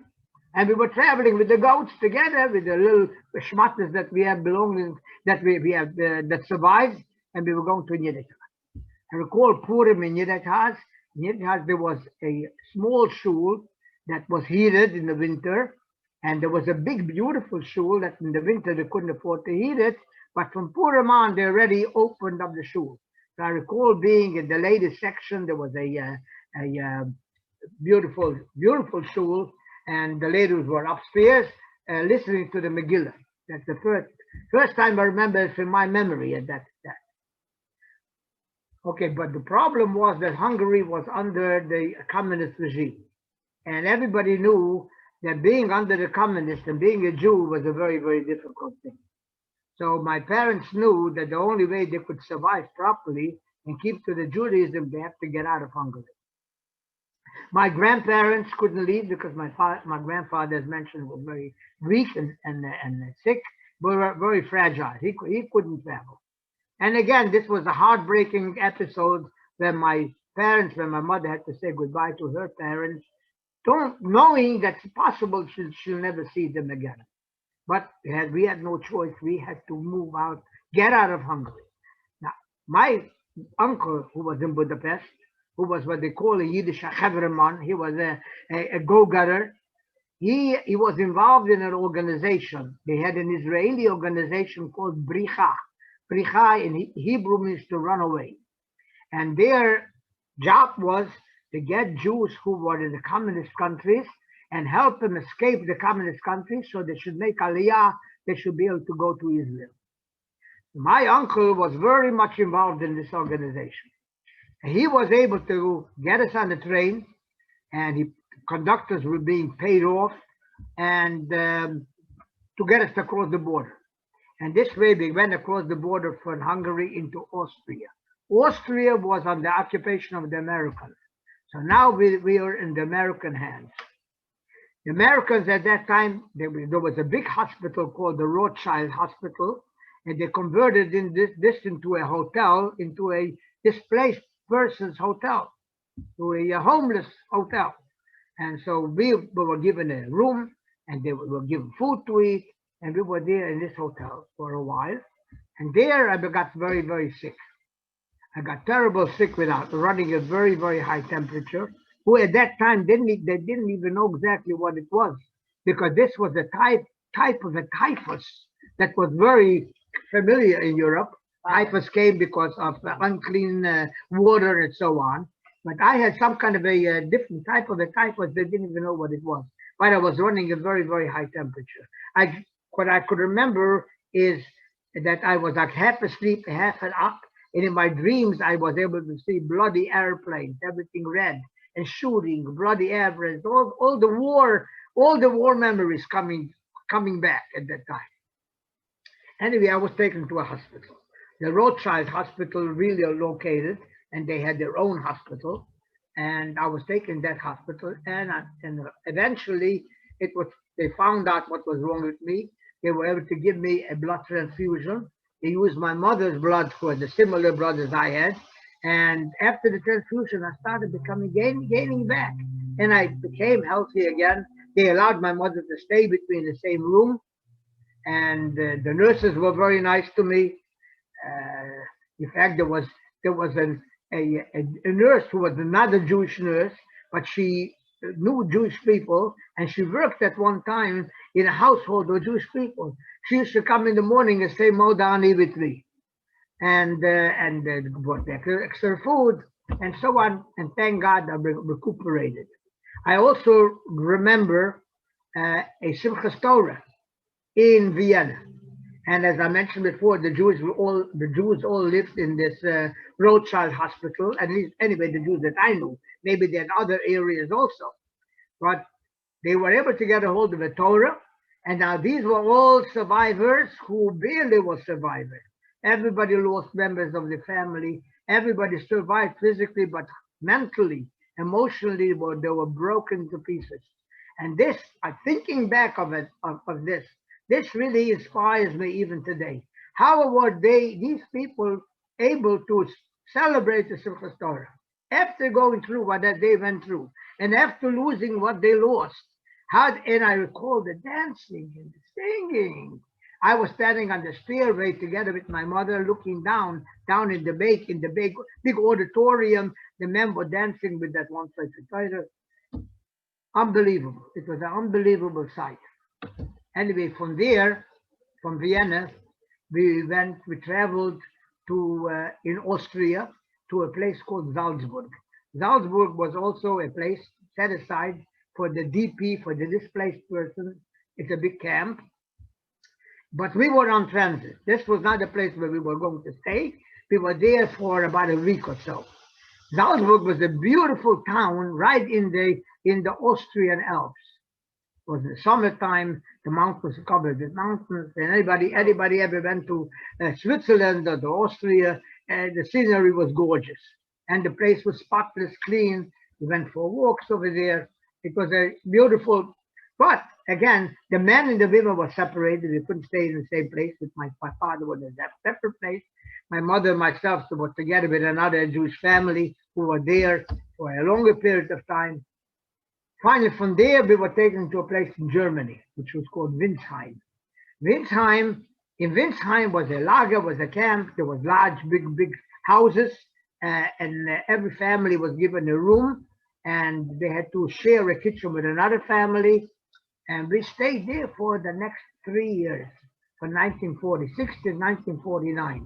and we were traveling with the goats together with the little schmatters that we have belonging, that we have that survived, and we were going to Yiddishkeit. I recall Purim in Yiddishkeit. In Yiddishkeit there was a small shul that was heated in the winter, and there was a big, beautiful shul that in the winter they couldn't afford to heat it, but from Purim on they already opened up the shul. So I recall being in the ladies section. There was a beautiful, beautiful shul, and the ladies were upstairs listening to the Megillah. That's the first time I remember it in my memory at that. Okay, but the problem was that Hungary was under the communist regime. And everybody knew that being under the communists and being a Jew was a very, very difficult thing. So my parents knew that the only way they could survive properly and keep to the Judaism, they have to get out of Hungary. My grandparents couldn't leave because my grandfather, as mentioned, was very weak and sick, but very fragile. He couldn't travel. And again, this was a heartbreaking episode when my mother had to say goodbye to her parents, knowing that it's possible she'll never see them again. But we had no choice. We had to move out, get out of Hungary. Now, my uncle, who was in Budapest, who was what they call a Yiddish Chevreman, he was a go-getter. he was involved in an organization. They had an Israeli organization called Bricha. Bricha in Hebrew means to run away. And their job was to get Jews who were in the communist countries and help them escape the communist countries so they should make aliyah, they should be able to go to Israel. My uncle was very much involved in this organization. He was able to get us on the train, and conductors were being paid off, and to get us across the border. And this way we went across the border from Hungary into Austria. Austria was under the occupation of the Americans. So now we are in the American hands. The Americans at that time, there was a big hospital called the Rothschild Hospital, and they converted this into a hotel, into a displaced person's hotel, to a homeless hotel. And so we were given a room, and they were given food to eat, and we were there in this hotel for a while. And there I got very, very sick. I got terrible sick without running a very, very high temperature, who at that time they didn't even know exactly what it was, because this was a type of a typhus that was very familiar in Europe. Typhus came because of unclean water and so on. But I had some kind of a different type of a typhus. They didn't even know what it was. But I was running a very, very high temperature. What I could remember is that I was like half asleep, half up. And in my dreams, I was able to see bloody airplanes, everything red, and shooting, bloody airplanes, all the war memories coming back at that time. Anyway, I was taken to a hospital. The Rothschild Hospital really are located, and they had their own hospital. And I was taken to that hospital, and eventually they found out what was wrong with me. They were able to give me a blood transfusion. They used my mother's blood for the similar blood as I had. And after the transfusion, I started gaining back, and I became healthy again. They allowed my mother to stay between the same room, and the nurses were very nice to me. In fact, there was a nurse who was another Jewish nurse, but she knew Jewish people, and she worked at one time in a household with Jewish people. She used to come in the morning and say, "Modani Vitri," and brought back extra food and so on. And thank God I recuperated. I also remember a Simchas Torah in Vienna. And as I mentioned before, the Jews all lived in this Rothschild Hospital, at least anyway, the Jews that I knew. Maybe they had other areas also. But they were able to get a hold of the Torah, and now these were all survivors who barely were survivors. Everybody lost members of the family. Everybody survived physically, but mentally, emotionally, they were broken to pieces. And this, thinking back of this really inspires me even today. How were these people, able to celebrate the Simchas Torah after going through what they went through, and after losing what they lost? And I recall the dancing and the singing. I was standing on the stairway together with my mother, looking down in the big auditorium. The men were dancing with that one place. Unbelievable. It was an unbelievable sight. Anyway, from there, from Vienna, we traveled to, in Austria, to a place called Salzburg. Salzburg was also a place set aside for the DP, for the displaced person. It's a big camp. But we were on transit. This was not a place where we were going to stay. We were there for about a week or so. Salzburg was a beautiful town right in the Austrian Alps. It was the summertime, the mountains were covered with mountains, and anybody ever went to Switzerland or to Austria, the scenery was gorgeous. And the place was spotless, clean. We went for walks over there. It was a beautiful, but again, the men and the women were separated. We couldn't stay in the same place. With my father was in a separate place. My mother and myself were together with another Jewish family who were there for a longer period of time. Finally, from there, we were taken to a place in Germany, which was called Winsheim. In Winsheim was a lager, was a camp. There was large, big houses, and every family was given a room, and they had to share a kitchen with another family. And we stayed there for the next 3 years, from 1946 to 1949.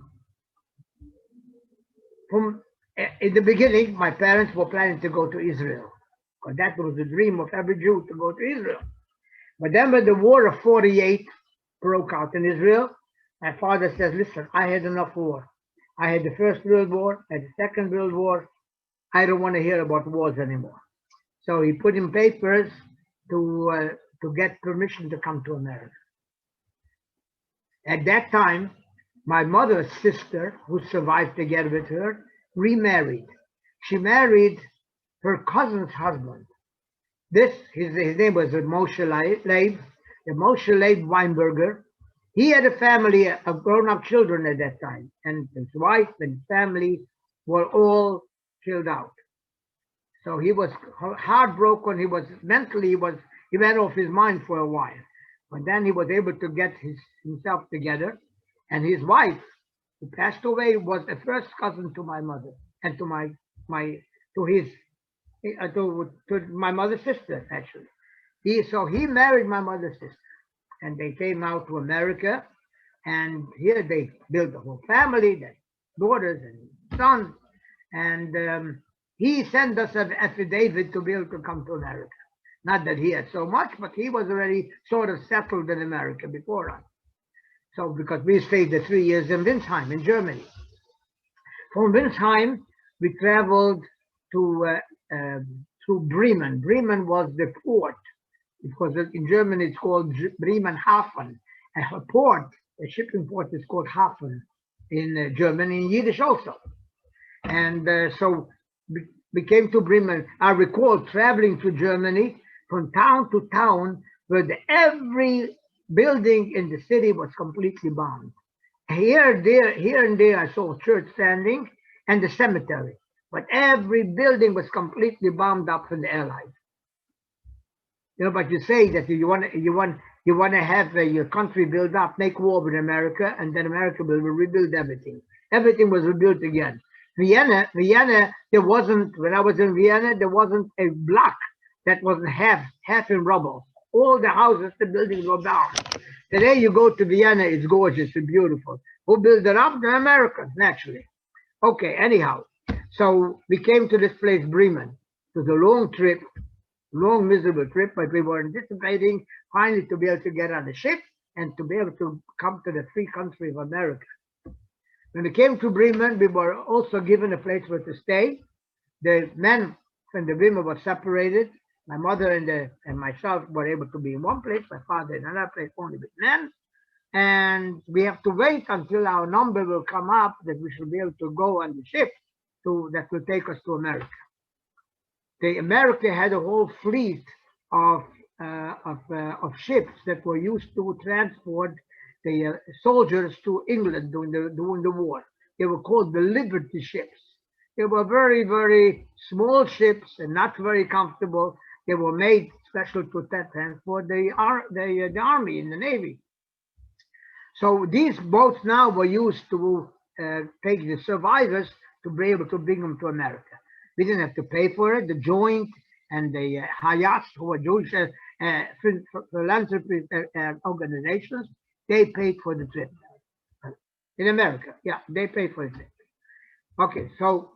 From in the beginning, my parents were planning to go to Israel, because that was the dream of every Jew, to go to Israel. But then when the war of 48 broke out in Israel, my father says, listen, I had enough war. I had the First World War, I had the Second World War. I don't want to hear about wars anymore. So he put in papers to get permission to come to America. At that time, my mother's sister, who survived together with her, remarried. She married her cousin's husband. His name was Moshe Leib, the Moshe Leib Weinberger. He had a family of grown-up children at that time, and his wife and his family were all killed out. So he was heartbroken. He was mentally, he went off his mind for a while. But then he was able to get himself together, and his wife, who passed away, was a first cousin to my mother and to my mother's sister, actually. So he married my mother's sister, and they came out to America, and here they built a whole family, their daughters and sons, and he sent us an affidavit to be able to come to America. Not that he had so much, but he was already sort of settled in America before us. So because we stayed the 3 years in Winsheim, in Germany. From Winsheim, we traveled to Bremen. Bremen was the port, because in Germany it's called Bremenhaven. A port, a shipping port, is called Hafen in Germany, in Yiddish also. And so we came to Bremen. I recall traveling to Germany from town to town, where every building in the city was completely bombed. Here and there, I saw a church standing and the cemetery, but every building was completely bombed up from the Allies. You know, but you say that you want to have your country built up, make war with America, and then America will rebuild everything. Everything was rebuilt again. Vienna, there wasn't, when I was in Vienna, there wasn't a block that wasn't half in rubble. All the houses, the buildings were down. Today you go to Vienna, it's gorgeous and beautiful. Who built it up? The Americans, naturally. Okay, anyhow. So we came to this place, Bremen. It was a long trip, long miserable trip, but we were anticipating finally to be able to get on a ship and to be able to come to the free country of America. When we came to Bremen, we were also given a place where to stay. The men and the women were separated. My mother and myself were able to be in one place, my father in another place, only with men. And we have to wait until our number will come up that we should be able to go on the ship that will take us to America. America had a whole fleet of ships that were used to transport the soldiers to England during the war. They were called the Liberty ships. They were very, very small ships and not very comfortable. They were made special to transport the army and the navy. So these boats now were used to take the survivors to be able to bring them to America. We didn't have to pay for it. The Joint and the Hayat, who were Jewish philanthropy organizations, they paid for the trip. In America, yeah, they paid for the trip. Okay, so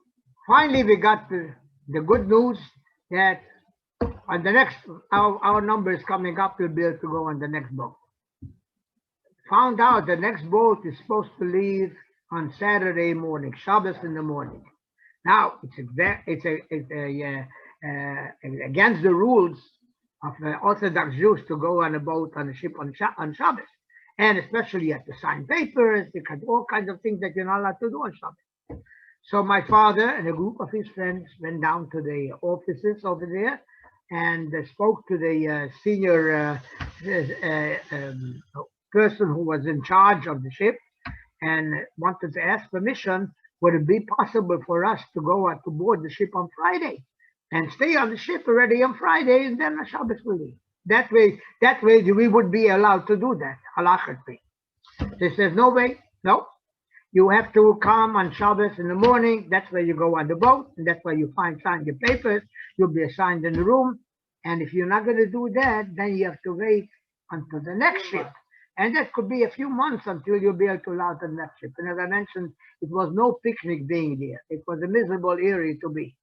finally we got the good news that on the next, our number is coming up, we'll be able to go on the next boat. Found out the next boat is supposed to leave on Saturday morning, Shabbos in the morning. Now, it's against the rules of Orthodox Jews to go on a boat, on a ship on Shabbos. And especially you have to sign papers, you can do all kinds of things that you're not allowed to do on Shabbos. So my father and a group of his friends went down to the offices over there and spoke to the senior person who was in charge of the ship and wanted to ask permission, would it be possible for us to go to board the ship on Friday and stay on the ship already on Friday, and then on Shabbos will leave. That way we would be allowed to do that, halachically. They says, no way, no. You have to come on Shabbos in the morning. That's where you go on the boat, and that's where you sign your papers. You'll be assigned in the room, And if you're not going to do that, then you have to wait until the next ship. And that could be a few months until you'll be able to allow the next ship. And as I mentioned, it was no picnic being there. It was a miserable area to be.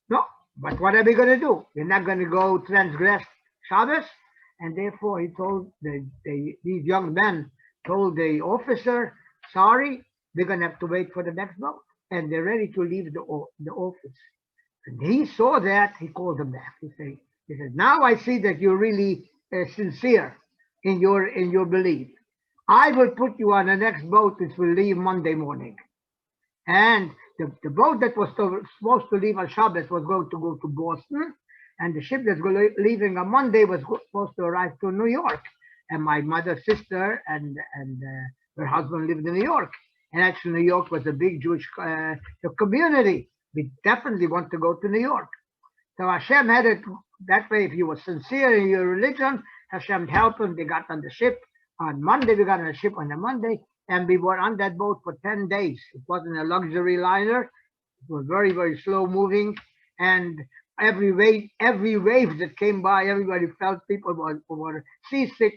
No, but what are we going to do? We're not going to go transgress Shabbos. And therefore, he told these young men told the officer, sorry, we're going to have to wait for the next boat. And they're ready to leave the office. And he saw that, he called them back. He said, now I see that you're really sincere in your belief. I will put you on the next boat which will leave Monday morning. And the boat that was supposed to leave on Shabbos was going to go to Boston. And the ship that's leaving on Monday was supposed to arrive to New York. And my mother's sister and her husband lived in New York. And actually, New York was a big Jewish community. We definitely want to go to New York. So Hashem had it that way. If you were sincere in your religion, Hashem helped them. They got on the ship on Monday. We got on the ship on the Monday. And we were on that boat for 10 days. It wasn't a luxury liner. It was very, very slow moving. And every wave that came by, everybody felt people were seasick,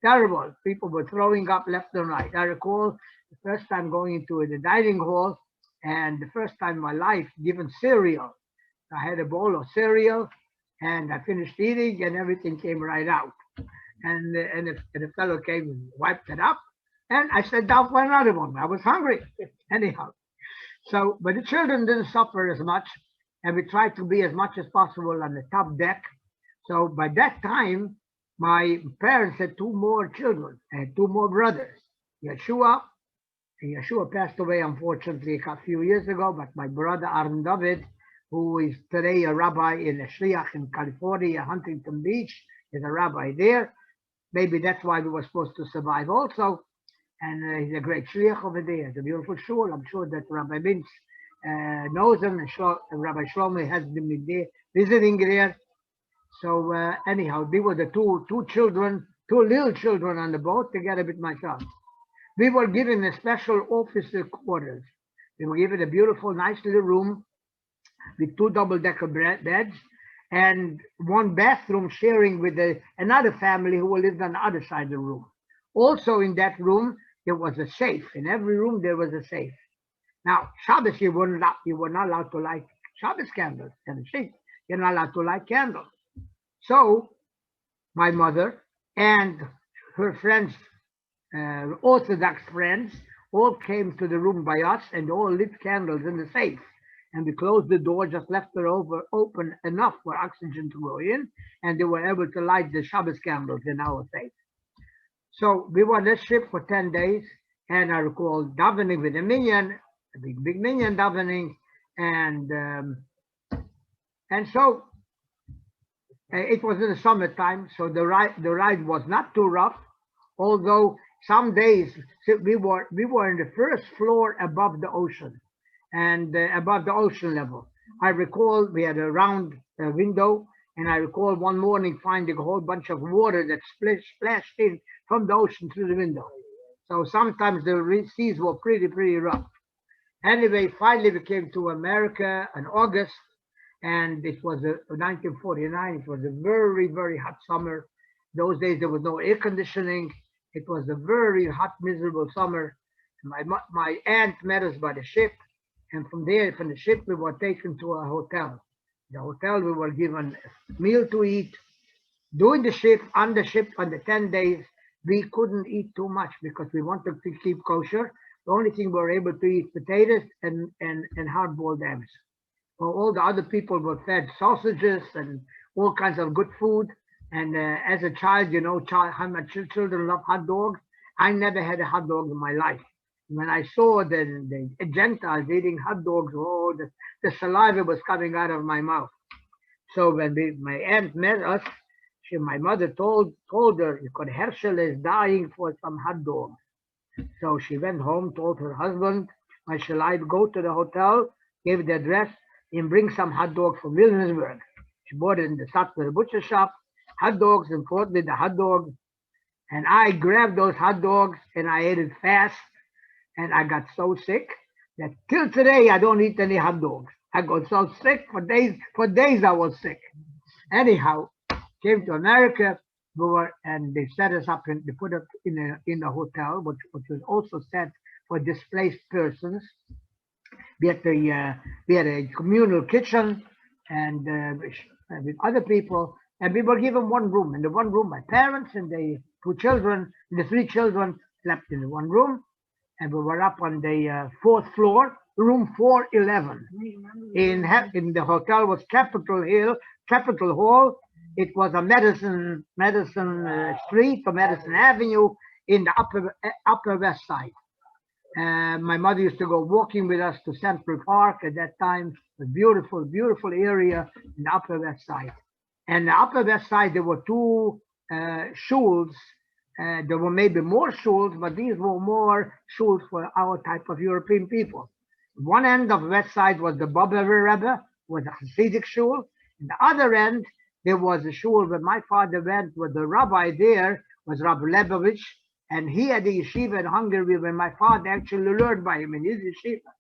terrible. People were throwing up left and right. I recall the first time going into the dining hall and the first time in my life given cereal. I had a bowl of cereal and I finished eating and everything came right out. And the fellow came and wiped it up. And I sat down for another one. I was hungry anyhow. So, but the children didn't suffer as much. And we tried to be as much as possible on the top deck. So by that time, my parents had two more children. I had two more brothers, Yeshua. And Yeshua passed away, unfortunately, a few years ago. But my brother, Aaron David, who is today a rabbi in a shliach in California, Huntington Beach, is a rabbi there. Maybe that's why we were supposed to survive also. And he's a great shliach over there. It's a beautiful shul. I'm sure that Rabbi Mintz knows him, and Rabbi Shlomo has been there visiting there. So anyhow, we were the two little children on the boat together with myself. We were given a special officer quarters. We were given a beautiful, nice little room with two double-decker beds and one bathroom sharing with another family who lived on the other side of the room. Also in that room, there was a safe. In every room, there was a safe. Now, Shabbos, you were not allowed to light Shabbos candles and sheep. You're not allowed to light candles. So, my mother and her friends, Orthodox friends, all came to the room by us and all lit candles in the safe. And we closed the door, just left it open enough for oxygen to go in, and they were able to light the Shabbos candles in our safe. So we were on this ship for 10 days, and I recall davening with a minyan, a big minyan davening, and so it was in the summertime, so the ride was not too rough, although some days we were in the first floor above the ocean, and above the ocean level. I recall we had a round window, and I recall one morning finding a whole bunch of water that splashed in from the ocean through the window. So sometimes the seas were pretty rough. Anyway, finally we came to America in August, and it was 1949. It was a very hot summer. Those days there was no air conditioning. It was a very hot, miserable summer. My aunt met us by the ship, and from the ship, we were taken to a hotel. The hotel, we were given a meal to eat. On the 10 days, we couldn't eat too much because we wanted to keep kosher. The only thing we were able to eat potatoes and hard-boiled eggs. Well, all the other people were fed sausages and all kinds of good food. And as a child, how much children love hot dogs. I never had a hot dog in my life. When I saw the Gentiles eating hot dogs, the saliva was coming out of my mouth. So when my aunt met us, my mother told her, Herschel is dying for some hot dogs. So she went home, told her husband, shall I go to the hotel, gave the address, and bring some hot dogs from Williamsburg. She bought it in the Satmar butcher shop, hot dogs, and brought me the hot dogs. And I grabbed those hot dogs and I ate it fast. And I got so sick that till today I don't eat any hot dogs. I got so sick for days. I was sick. Anyhow, came to America. And they set us up they put us in a hotel, which was also set for displaced persons. We had a communal kitchen and with other people, and we were given one room. In the one room, my parents and the three children slept in the one room, and we were up on the fourth floor, room 411. In the hotel was Capitol Hall. It was a Madison Street or Madison Avenue in the upper West Side. My mother used to go walking with us to Central Park at that time. A beautiful, beautiful area in the Upper West Side. And the Upper West Side, there were two shuls. There were maybe more shuls, but these were more shuls for our type of European people. One end of the West Side was the Bobover Rebbe, was a Hasidic shul. And the other end, there was a shul where my father went with the rabbi there, was Rabbi Berkowitz, and he had a yeshiva in Hungary when my father actually learned by him in his yeshiva.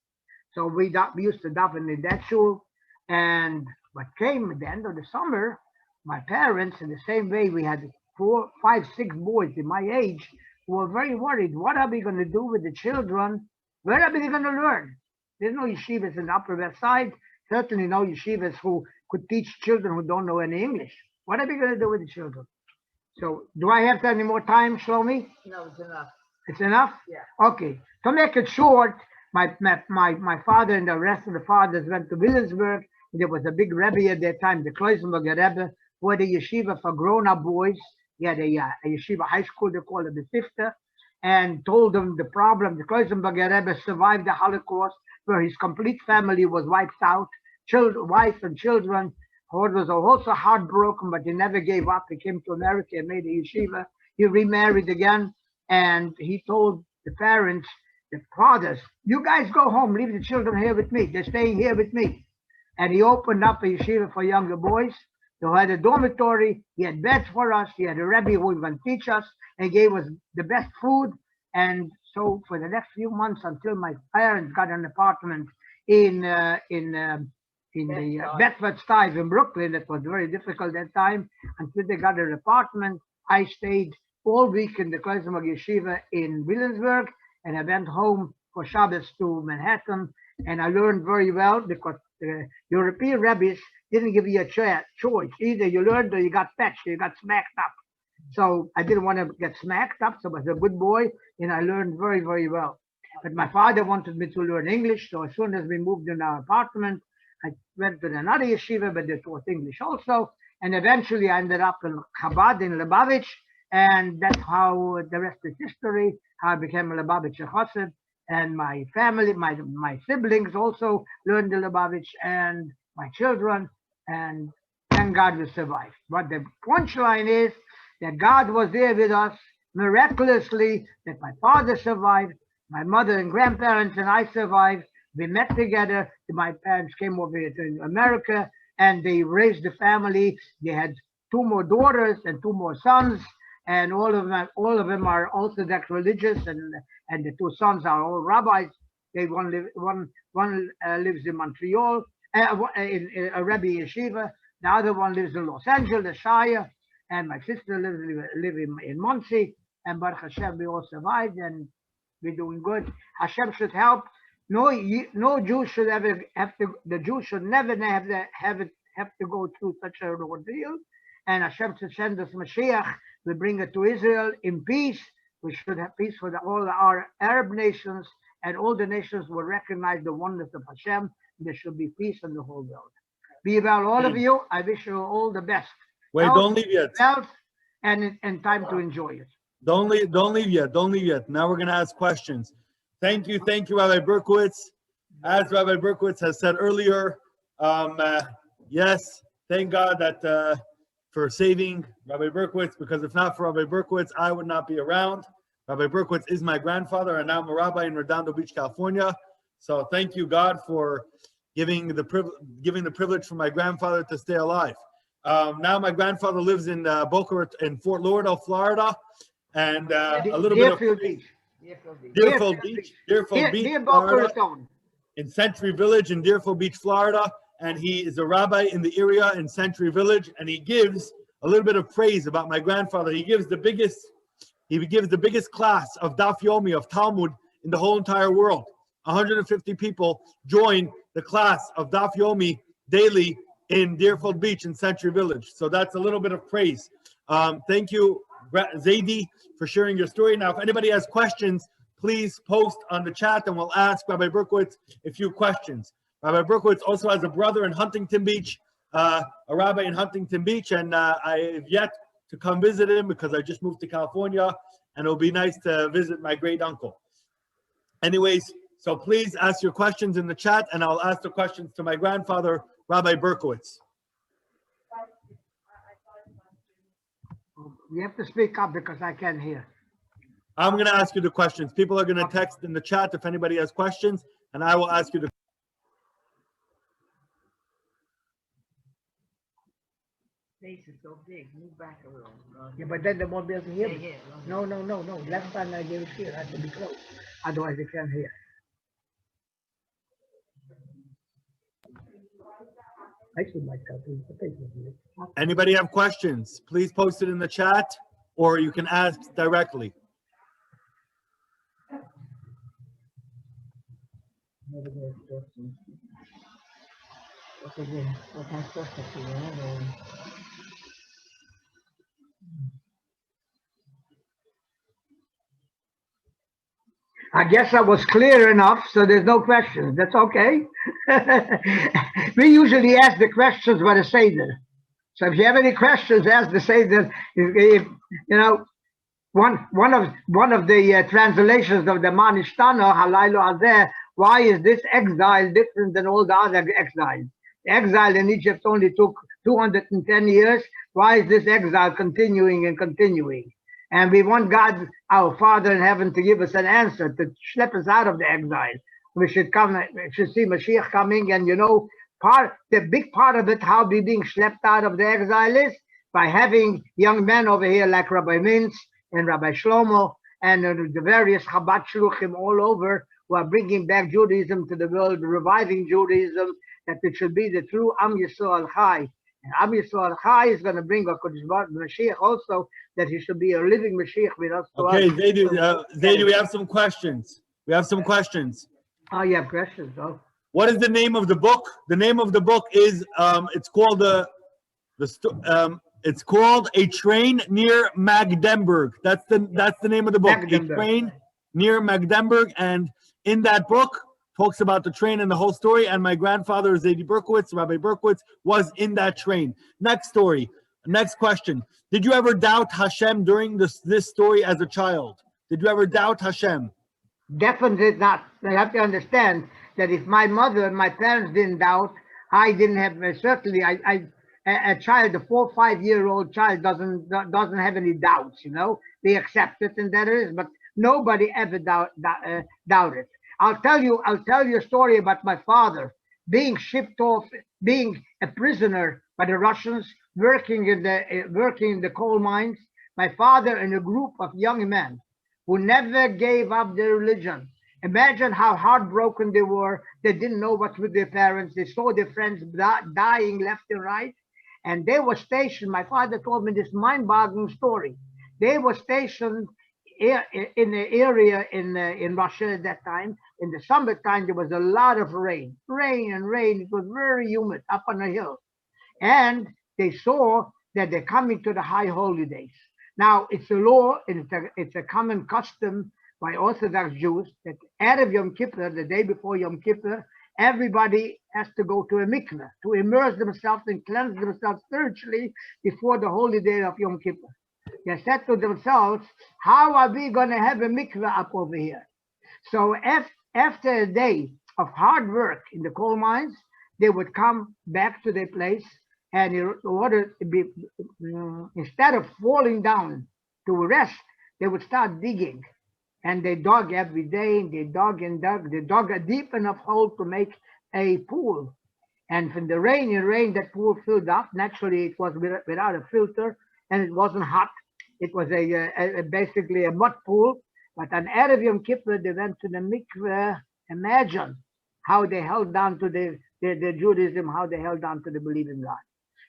So we used to daven in that shul. And what came at the end of the summer, my parents, in the same way, we had 4, 5, 6 boys in my age who were very worried. What are we going to do with the children? Where are we going to learn? There's no yeshivas in the Upper West Side, certainly no yeshivas who could teach children who don't know any English. What are we going to do with the children? So do I have any more time, Shlomi? No, it's enough. It's enough? Yeah. Okay. To make it short, my father and the rest of the fathers went to Williamsburg. There was a big Rebbe at that time, the Kloisenberger Rebbe, who had a yeshiva for grown-up boys. He had a yeshiva high school, they called it the Sifter, and told them the problem. The Kloisenberger Rebbe survived the Holocaust, where his complete family was wiped out, wife and children. He was also heartbroken, but he never gave up. He came to America and made a yeshiva. He remarried again, and he told the parents, the fathers, you guys go home, leave the children here with me. They're staying here with me. And he opened up a yeshiva for younger boys. He had a dormitory. He had beds for us. He had a Rabbi who was going to teach us and gave us the best food. And so for the next few months, until my parents got an apartment in the Berkowitz in Brooklyn, that was very difficult at that time. Until they got an apartment, I stayed all week in the Kloisenberg Yeshiva in Williamsburg, and I went home for Shabbos to Manhattan, and I learned very well because the European rabbis didn't give you a choice. Either you learned or you got fetched, you got smacked up. So I didn't want to get smacked up, so I was a good boy, and I learned very, very well. But my father wanted me to learn English, so as soon as we moved in our apartment, I went to another yeshiva, but they taught English also. And eventually I ended up in Chabad in Lubavitch, and that's how the rest is history, how I became a Lubavitcher Chassid. And my family, my siblings also learned the Lubavitch, and my children, and thank God we survived. But the punchline is that God was there with us miraculously, that my father survived, my mother and grandparents and I survived. We met together. My parents came over here to America, and they raised the family. They had 2 more daughters and 2 more sons, and all of them are Orthodox religious, and the 2 sons are all rabbis. One lives in Montreal, in a Rebbe yeshiva. The other one lives in Los Angeles, Shire, and my sister lives in Muncie. And Baruch Hashem, we all survived, and we're doing good. Hashem should help. No Jew should ever have to. The Jew should never have to go through such an ordeal. And Hashem should send us Mashiach. We bring it to Israel in peace. We should have peace for all our Arab nations, and all the nations will recognize the oneness of Hashem. There should be peace in the whole world. Be well, all of you. I wish you all the best. Wait, don't leave yet. Health and time to enjoy it. Don't leave yet. Don't leave yet. Now we're going to ask questions. Thank you, Rabbi Berkowitz. As Rabbi Berkowitz has said earlier, yes, thank God that for saving Rabbi Berkowitz, because if not for Rabbi Berkowitz, I would not be around. Rabbi Berkowitz is my grandfather, and I'm a rabbi in Redondo Beach, California. So thank you, God, for giving the privilege for my grandfather to stay alive. Now my grandfather lives in Boca in Fort Lauderdale, Florida, and a little Deerfield bit of Beach. Deerfield Beach, Florida, in Century Village in Deerfield Beach, Florida. and he is a rabbi in the area in Century Village, and he gives a little bit of praise about my grandfather. He gives the biggest class of Daf Yomi, of Talmud, in the whole entire world. 150 people join the class of Daf Yomi daily in Deerfield Beach in Century Village. So that's a little bit of praise. Thank you, Zaidi, for sharing your story. Now, if anybody has questions, please post on the chat and we'll ask Rabbi Berkowitz a few questions. Rabbi Berkowitz also has a brother in Huntington Beach, a rabbi in Huntington Beach, and I have yet to come visit him because I just moved to California, and it'll be nice to visit my great uncle. Anyways, so please ask your questions in the chat, and I'll ask the questions to my grandfather, Rabbi Berkowitz. You have to speak up because I can't hear. I'm going to ask you the questions. People are going to text in the chat if anybody has questions, and I will ask you the Space is so big. Move back a little. Yeah, but then they won't be able to hear Yeah, me. yeah. No. Last time I gave it here, I have to be close. Otherwise, they can't hear. I should myself in the paper here. Anybody have questions? Please post it in the chat, or you can ask directly. I guess I was clear enough, so there's no questions. That's okay. We usually ask the questions by the Seder. So if you have any questions, ask the Seder. If you know, one of the translations of the Manishtana, Halaylo Hazeh, why is this exile different than all the other exiles? The exile in Egypt only took 210 years. Why is this exile continuing and continuing? And we want God, our Father in heaven, to give us an answer, to schlep us out of the exile. We should see Mashiach coming, and the big part of it, how we being schlepped out of the exile is by having young men over here like Rabbi Mintz and Rabbi Shlomo and the various Chabad Shluchim all over who are bringing back Judaism to the world, reviving Judaism, that it should be the true Am Yisrael Chai. And Am Yisrael Chai is going to bring a Mashiach also, that he should be a living Mashiach with us. Okay, Zaydu, we have some questions. Oh, you have questions, oh. What is the name of the book? The name of the book is it's called it's called A Train Near Magdeburg. That's the name of the book. Magdeburg. A Train Near Magdeburg, and in that book talks about the train and the whole story. And my grandfather, Zaidi Berkowitz, Rabbi Berkowitz, was in that train. Next story. Next question. Did you ever doubt Hashem during this story as a child? Did you ever doubt Hashem? Definitely not. You have to understand that if my mother and my parents didn't doubt, I didn't have, certainly a child, a 4 or 5 year old child doesn't have any doubts, they accept it and that is, but nobody ever doubted. I'll tell you a story about my father being shipped off, being a prisoner by the Russians, working in the coal mines. My father and a group of young men who never gave up their religion. Imagine how heartbroken they were. They didn't know what with their parents. They saw their friends dying left and right. And they were stationed, my father told me this mind-boggling story. They were stationed in the area in Russia at that time. In the summertime, there was a lot of rain. It was very humid up on the hill. And they saw that they're coming to the high holy days. Now, it's a law, it's a common custom by Orthodox Jews that Erev Yom Kippur, the day before Yom Kippur, everybody has to go to a mikveh to immerse themselves and cleanse themselves spiritually before the holy day of Yom Kippur. They said to themselves, how are we going to have a mikveh up over here? So after a day of hard work in the coal mines, they would come back to their place, and in order to be, instead of falling down to rest, they would start digging. And they dug every day, and they dug and dug. They dug a deep enough hole to make a pool. And from the rain, that pool filled up. Naturally, it was without a filter, and it wasn't hot. It was basically a mud pool. But on Erev Yom Kippur, they went to the mikveh. Imagine how they held down to the Judaism, how they held on to the belief in God.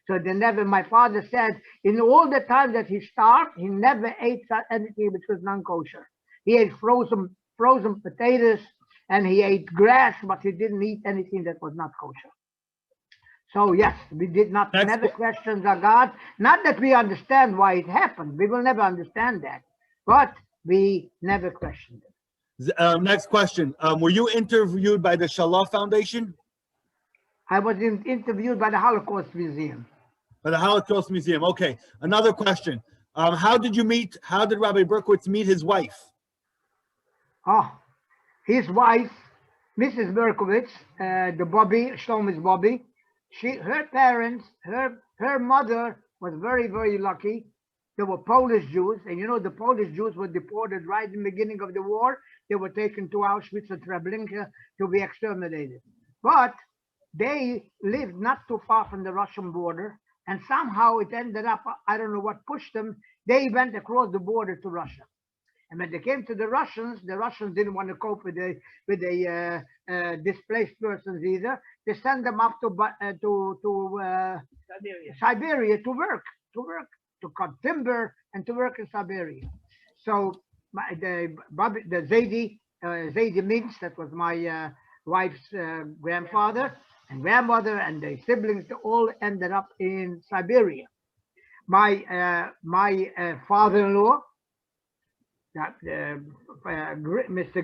So they never, my father said, in all the time that he starved, he never ate anything which was non-kosher. He ate frozen potatoes and he ate grass, but he didn't eat anything that was not kosher. So yes, we did not never question our God. Not that we understand why it happened. We will never understand that. But we never questioned it. Next question. Were you interviewed by the Shalom Foundation? I was interviewed by the Holocaust Museum. By the Holocaust Museum. Okay. Another question. How did Rabbi Berkowitz meet his wife? Oh, his wife, Mrs. Berkowitz, the Bobby, Shlomo's Bobby, her parents, her mother was very, very lucky. They were Polish Jews, and you know the Polish Jews were deported right in the beginning of the war. They were taken to Auschwitz or Treblinka to be exterminated. But they lived not too far from the Russian border, and somehow it ended up, I don't know what pushed them, they went across the border to Russia. And when they came to the Russians didn't want to cope with the displaced persons either. They sent them up to Siberia to work, to cut timber and to work in Siberia. So the Zaidi Mintz, that was my wife's grandfather and grandmother and the siblings, they all ended up in Siberia. My father-in-law, Mr.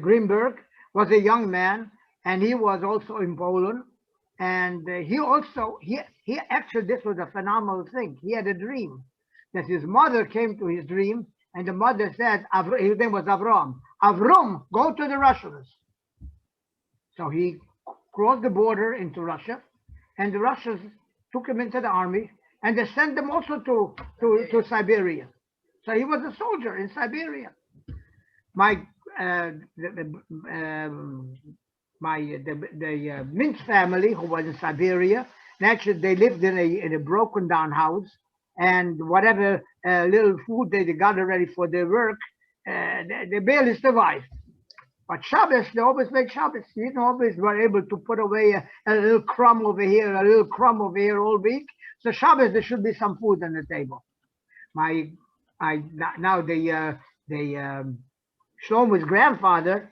Greenberg, was a young man, and he was also in Poland. And he actually, this was a phenomenal thing. He had a dream that his mother came to his dream, and the mother said, his name was Avram, go to the Russians. So he crossed the border into Russia, and the Russians took him into the army, and they sent him also to Siberia. So he was a soldier in Siberia. My Mintz family, who was in Siberia, naturally they lived in a broken down house, and whatever little food they got ready for their work, they barely survived. But Shabbos, they always make Shabbos. You know, always were able to put away a little crumb over here, a little crumb over here all week. So Shabbos, there should be some food on the table. Now Shlomo's grandfather,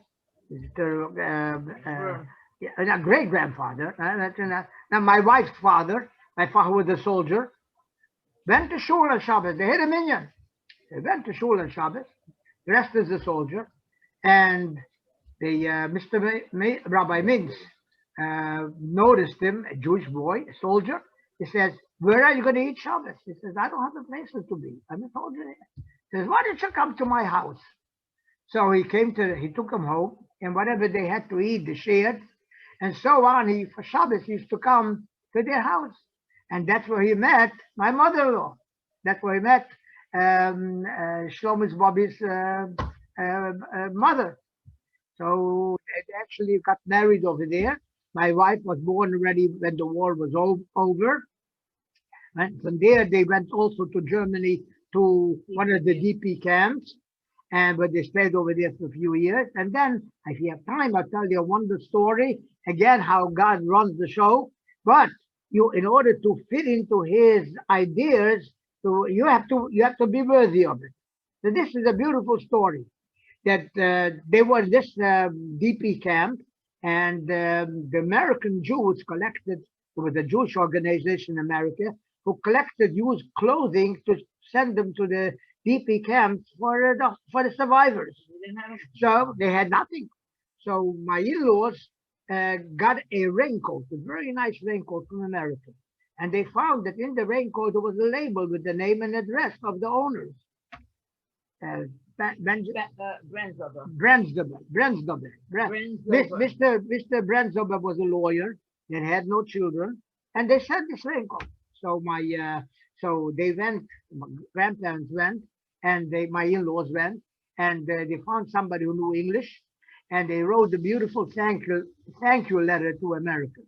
great grandfather. Now my wife's father, my father was a soldier, went to shul on Shabbos. They had a minyan. They went to shul on Shabbos, dressed as a soldier, and the Rabbi Mintz noticed him, a Jewish boy, a soldier. He says, "Where are you going to eat Shabbos?" He says, "I don't have a place to be. I'm a soldier." He says, "Why don't you come to my house?" So he took him home, and whatever they had to eat, they shared, and so on. For Shabbos, he used to come to their house, and that's where he met my mother-in-law. That's where he met Shlomo's Bobby's mother. So they actually got married over there. My wife was born already when the war was over. And from there, they went also to Germany to one of the DP camps, but they stayed over there for a few years. And then, if you have time, I'll tell you a wonderful story, again, how God runs the show. But in order to fit into his ideas, you have to be worthy of it. So this is a beautiful story, that they were in this DP camp, and the American Jews collected, there was a Jewish organization in America, who collected used clothing to send them to the DP camps for the survivors. So they had nothing. So my in-laws got a raincoat, a very nice raincoat from America. And they found that in the raincoat there was a label with the name and address of the owners. Brensdober. Mr. Brensdober was a lawyer that had no children, and they sent this raincoat. So they went, my grandparents went, and my in-laws went, and they found somebody who knew English, and they wrote a beautiful thank you letter to America.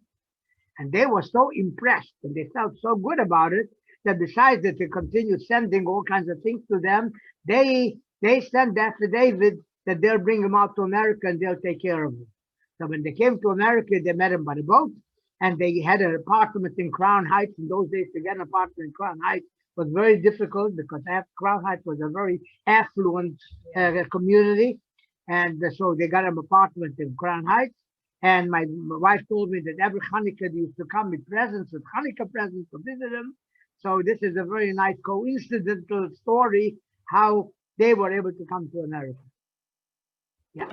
And they were so impressed, and they felt so good about it, that besides that they continued sending all kinds of things to them, they sent the affidavit that they'll bring them out to America and they'll take care of them. So when they came to America, they met him by the boat, and they had an apartment in Crown Heights. In those days, to get an apartment in Crown Heights was very difficult because Crown Heights was a very affluent community. And so they got an apartment in Crown Heights. And my wife told me that every Hanukkah they used to come with presents, with Hanukkah presents to visit them. So this is a very nice coincidental story how they were able to come to America. Yeah.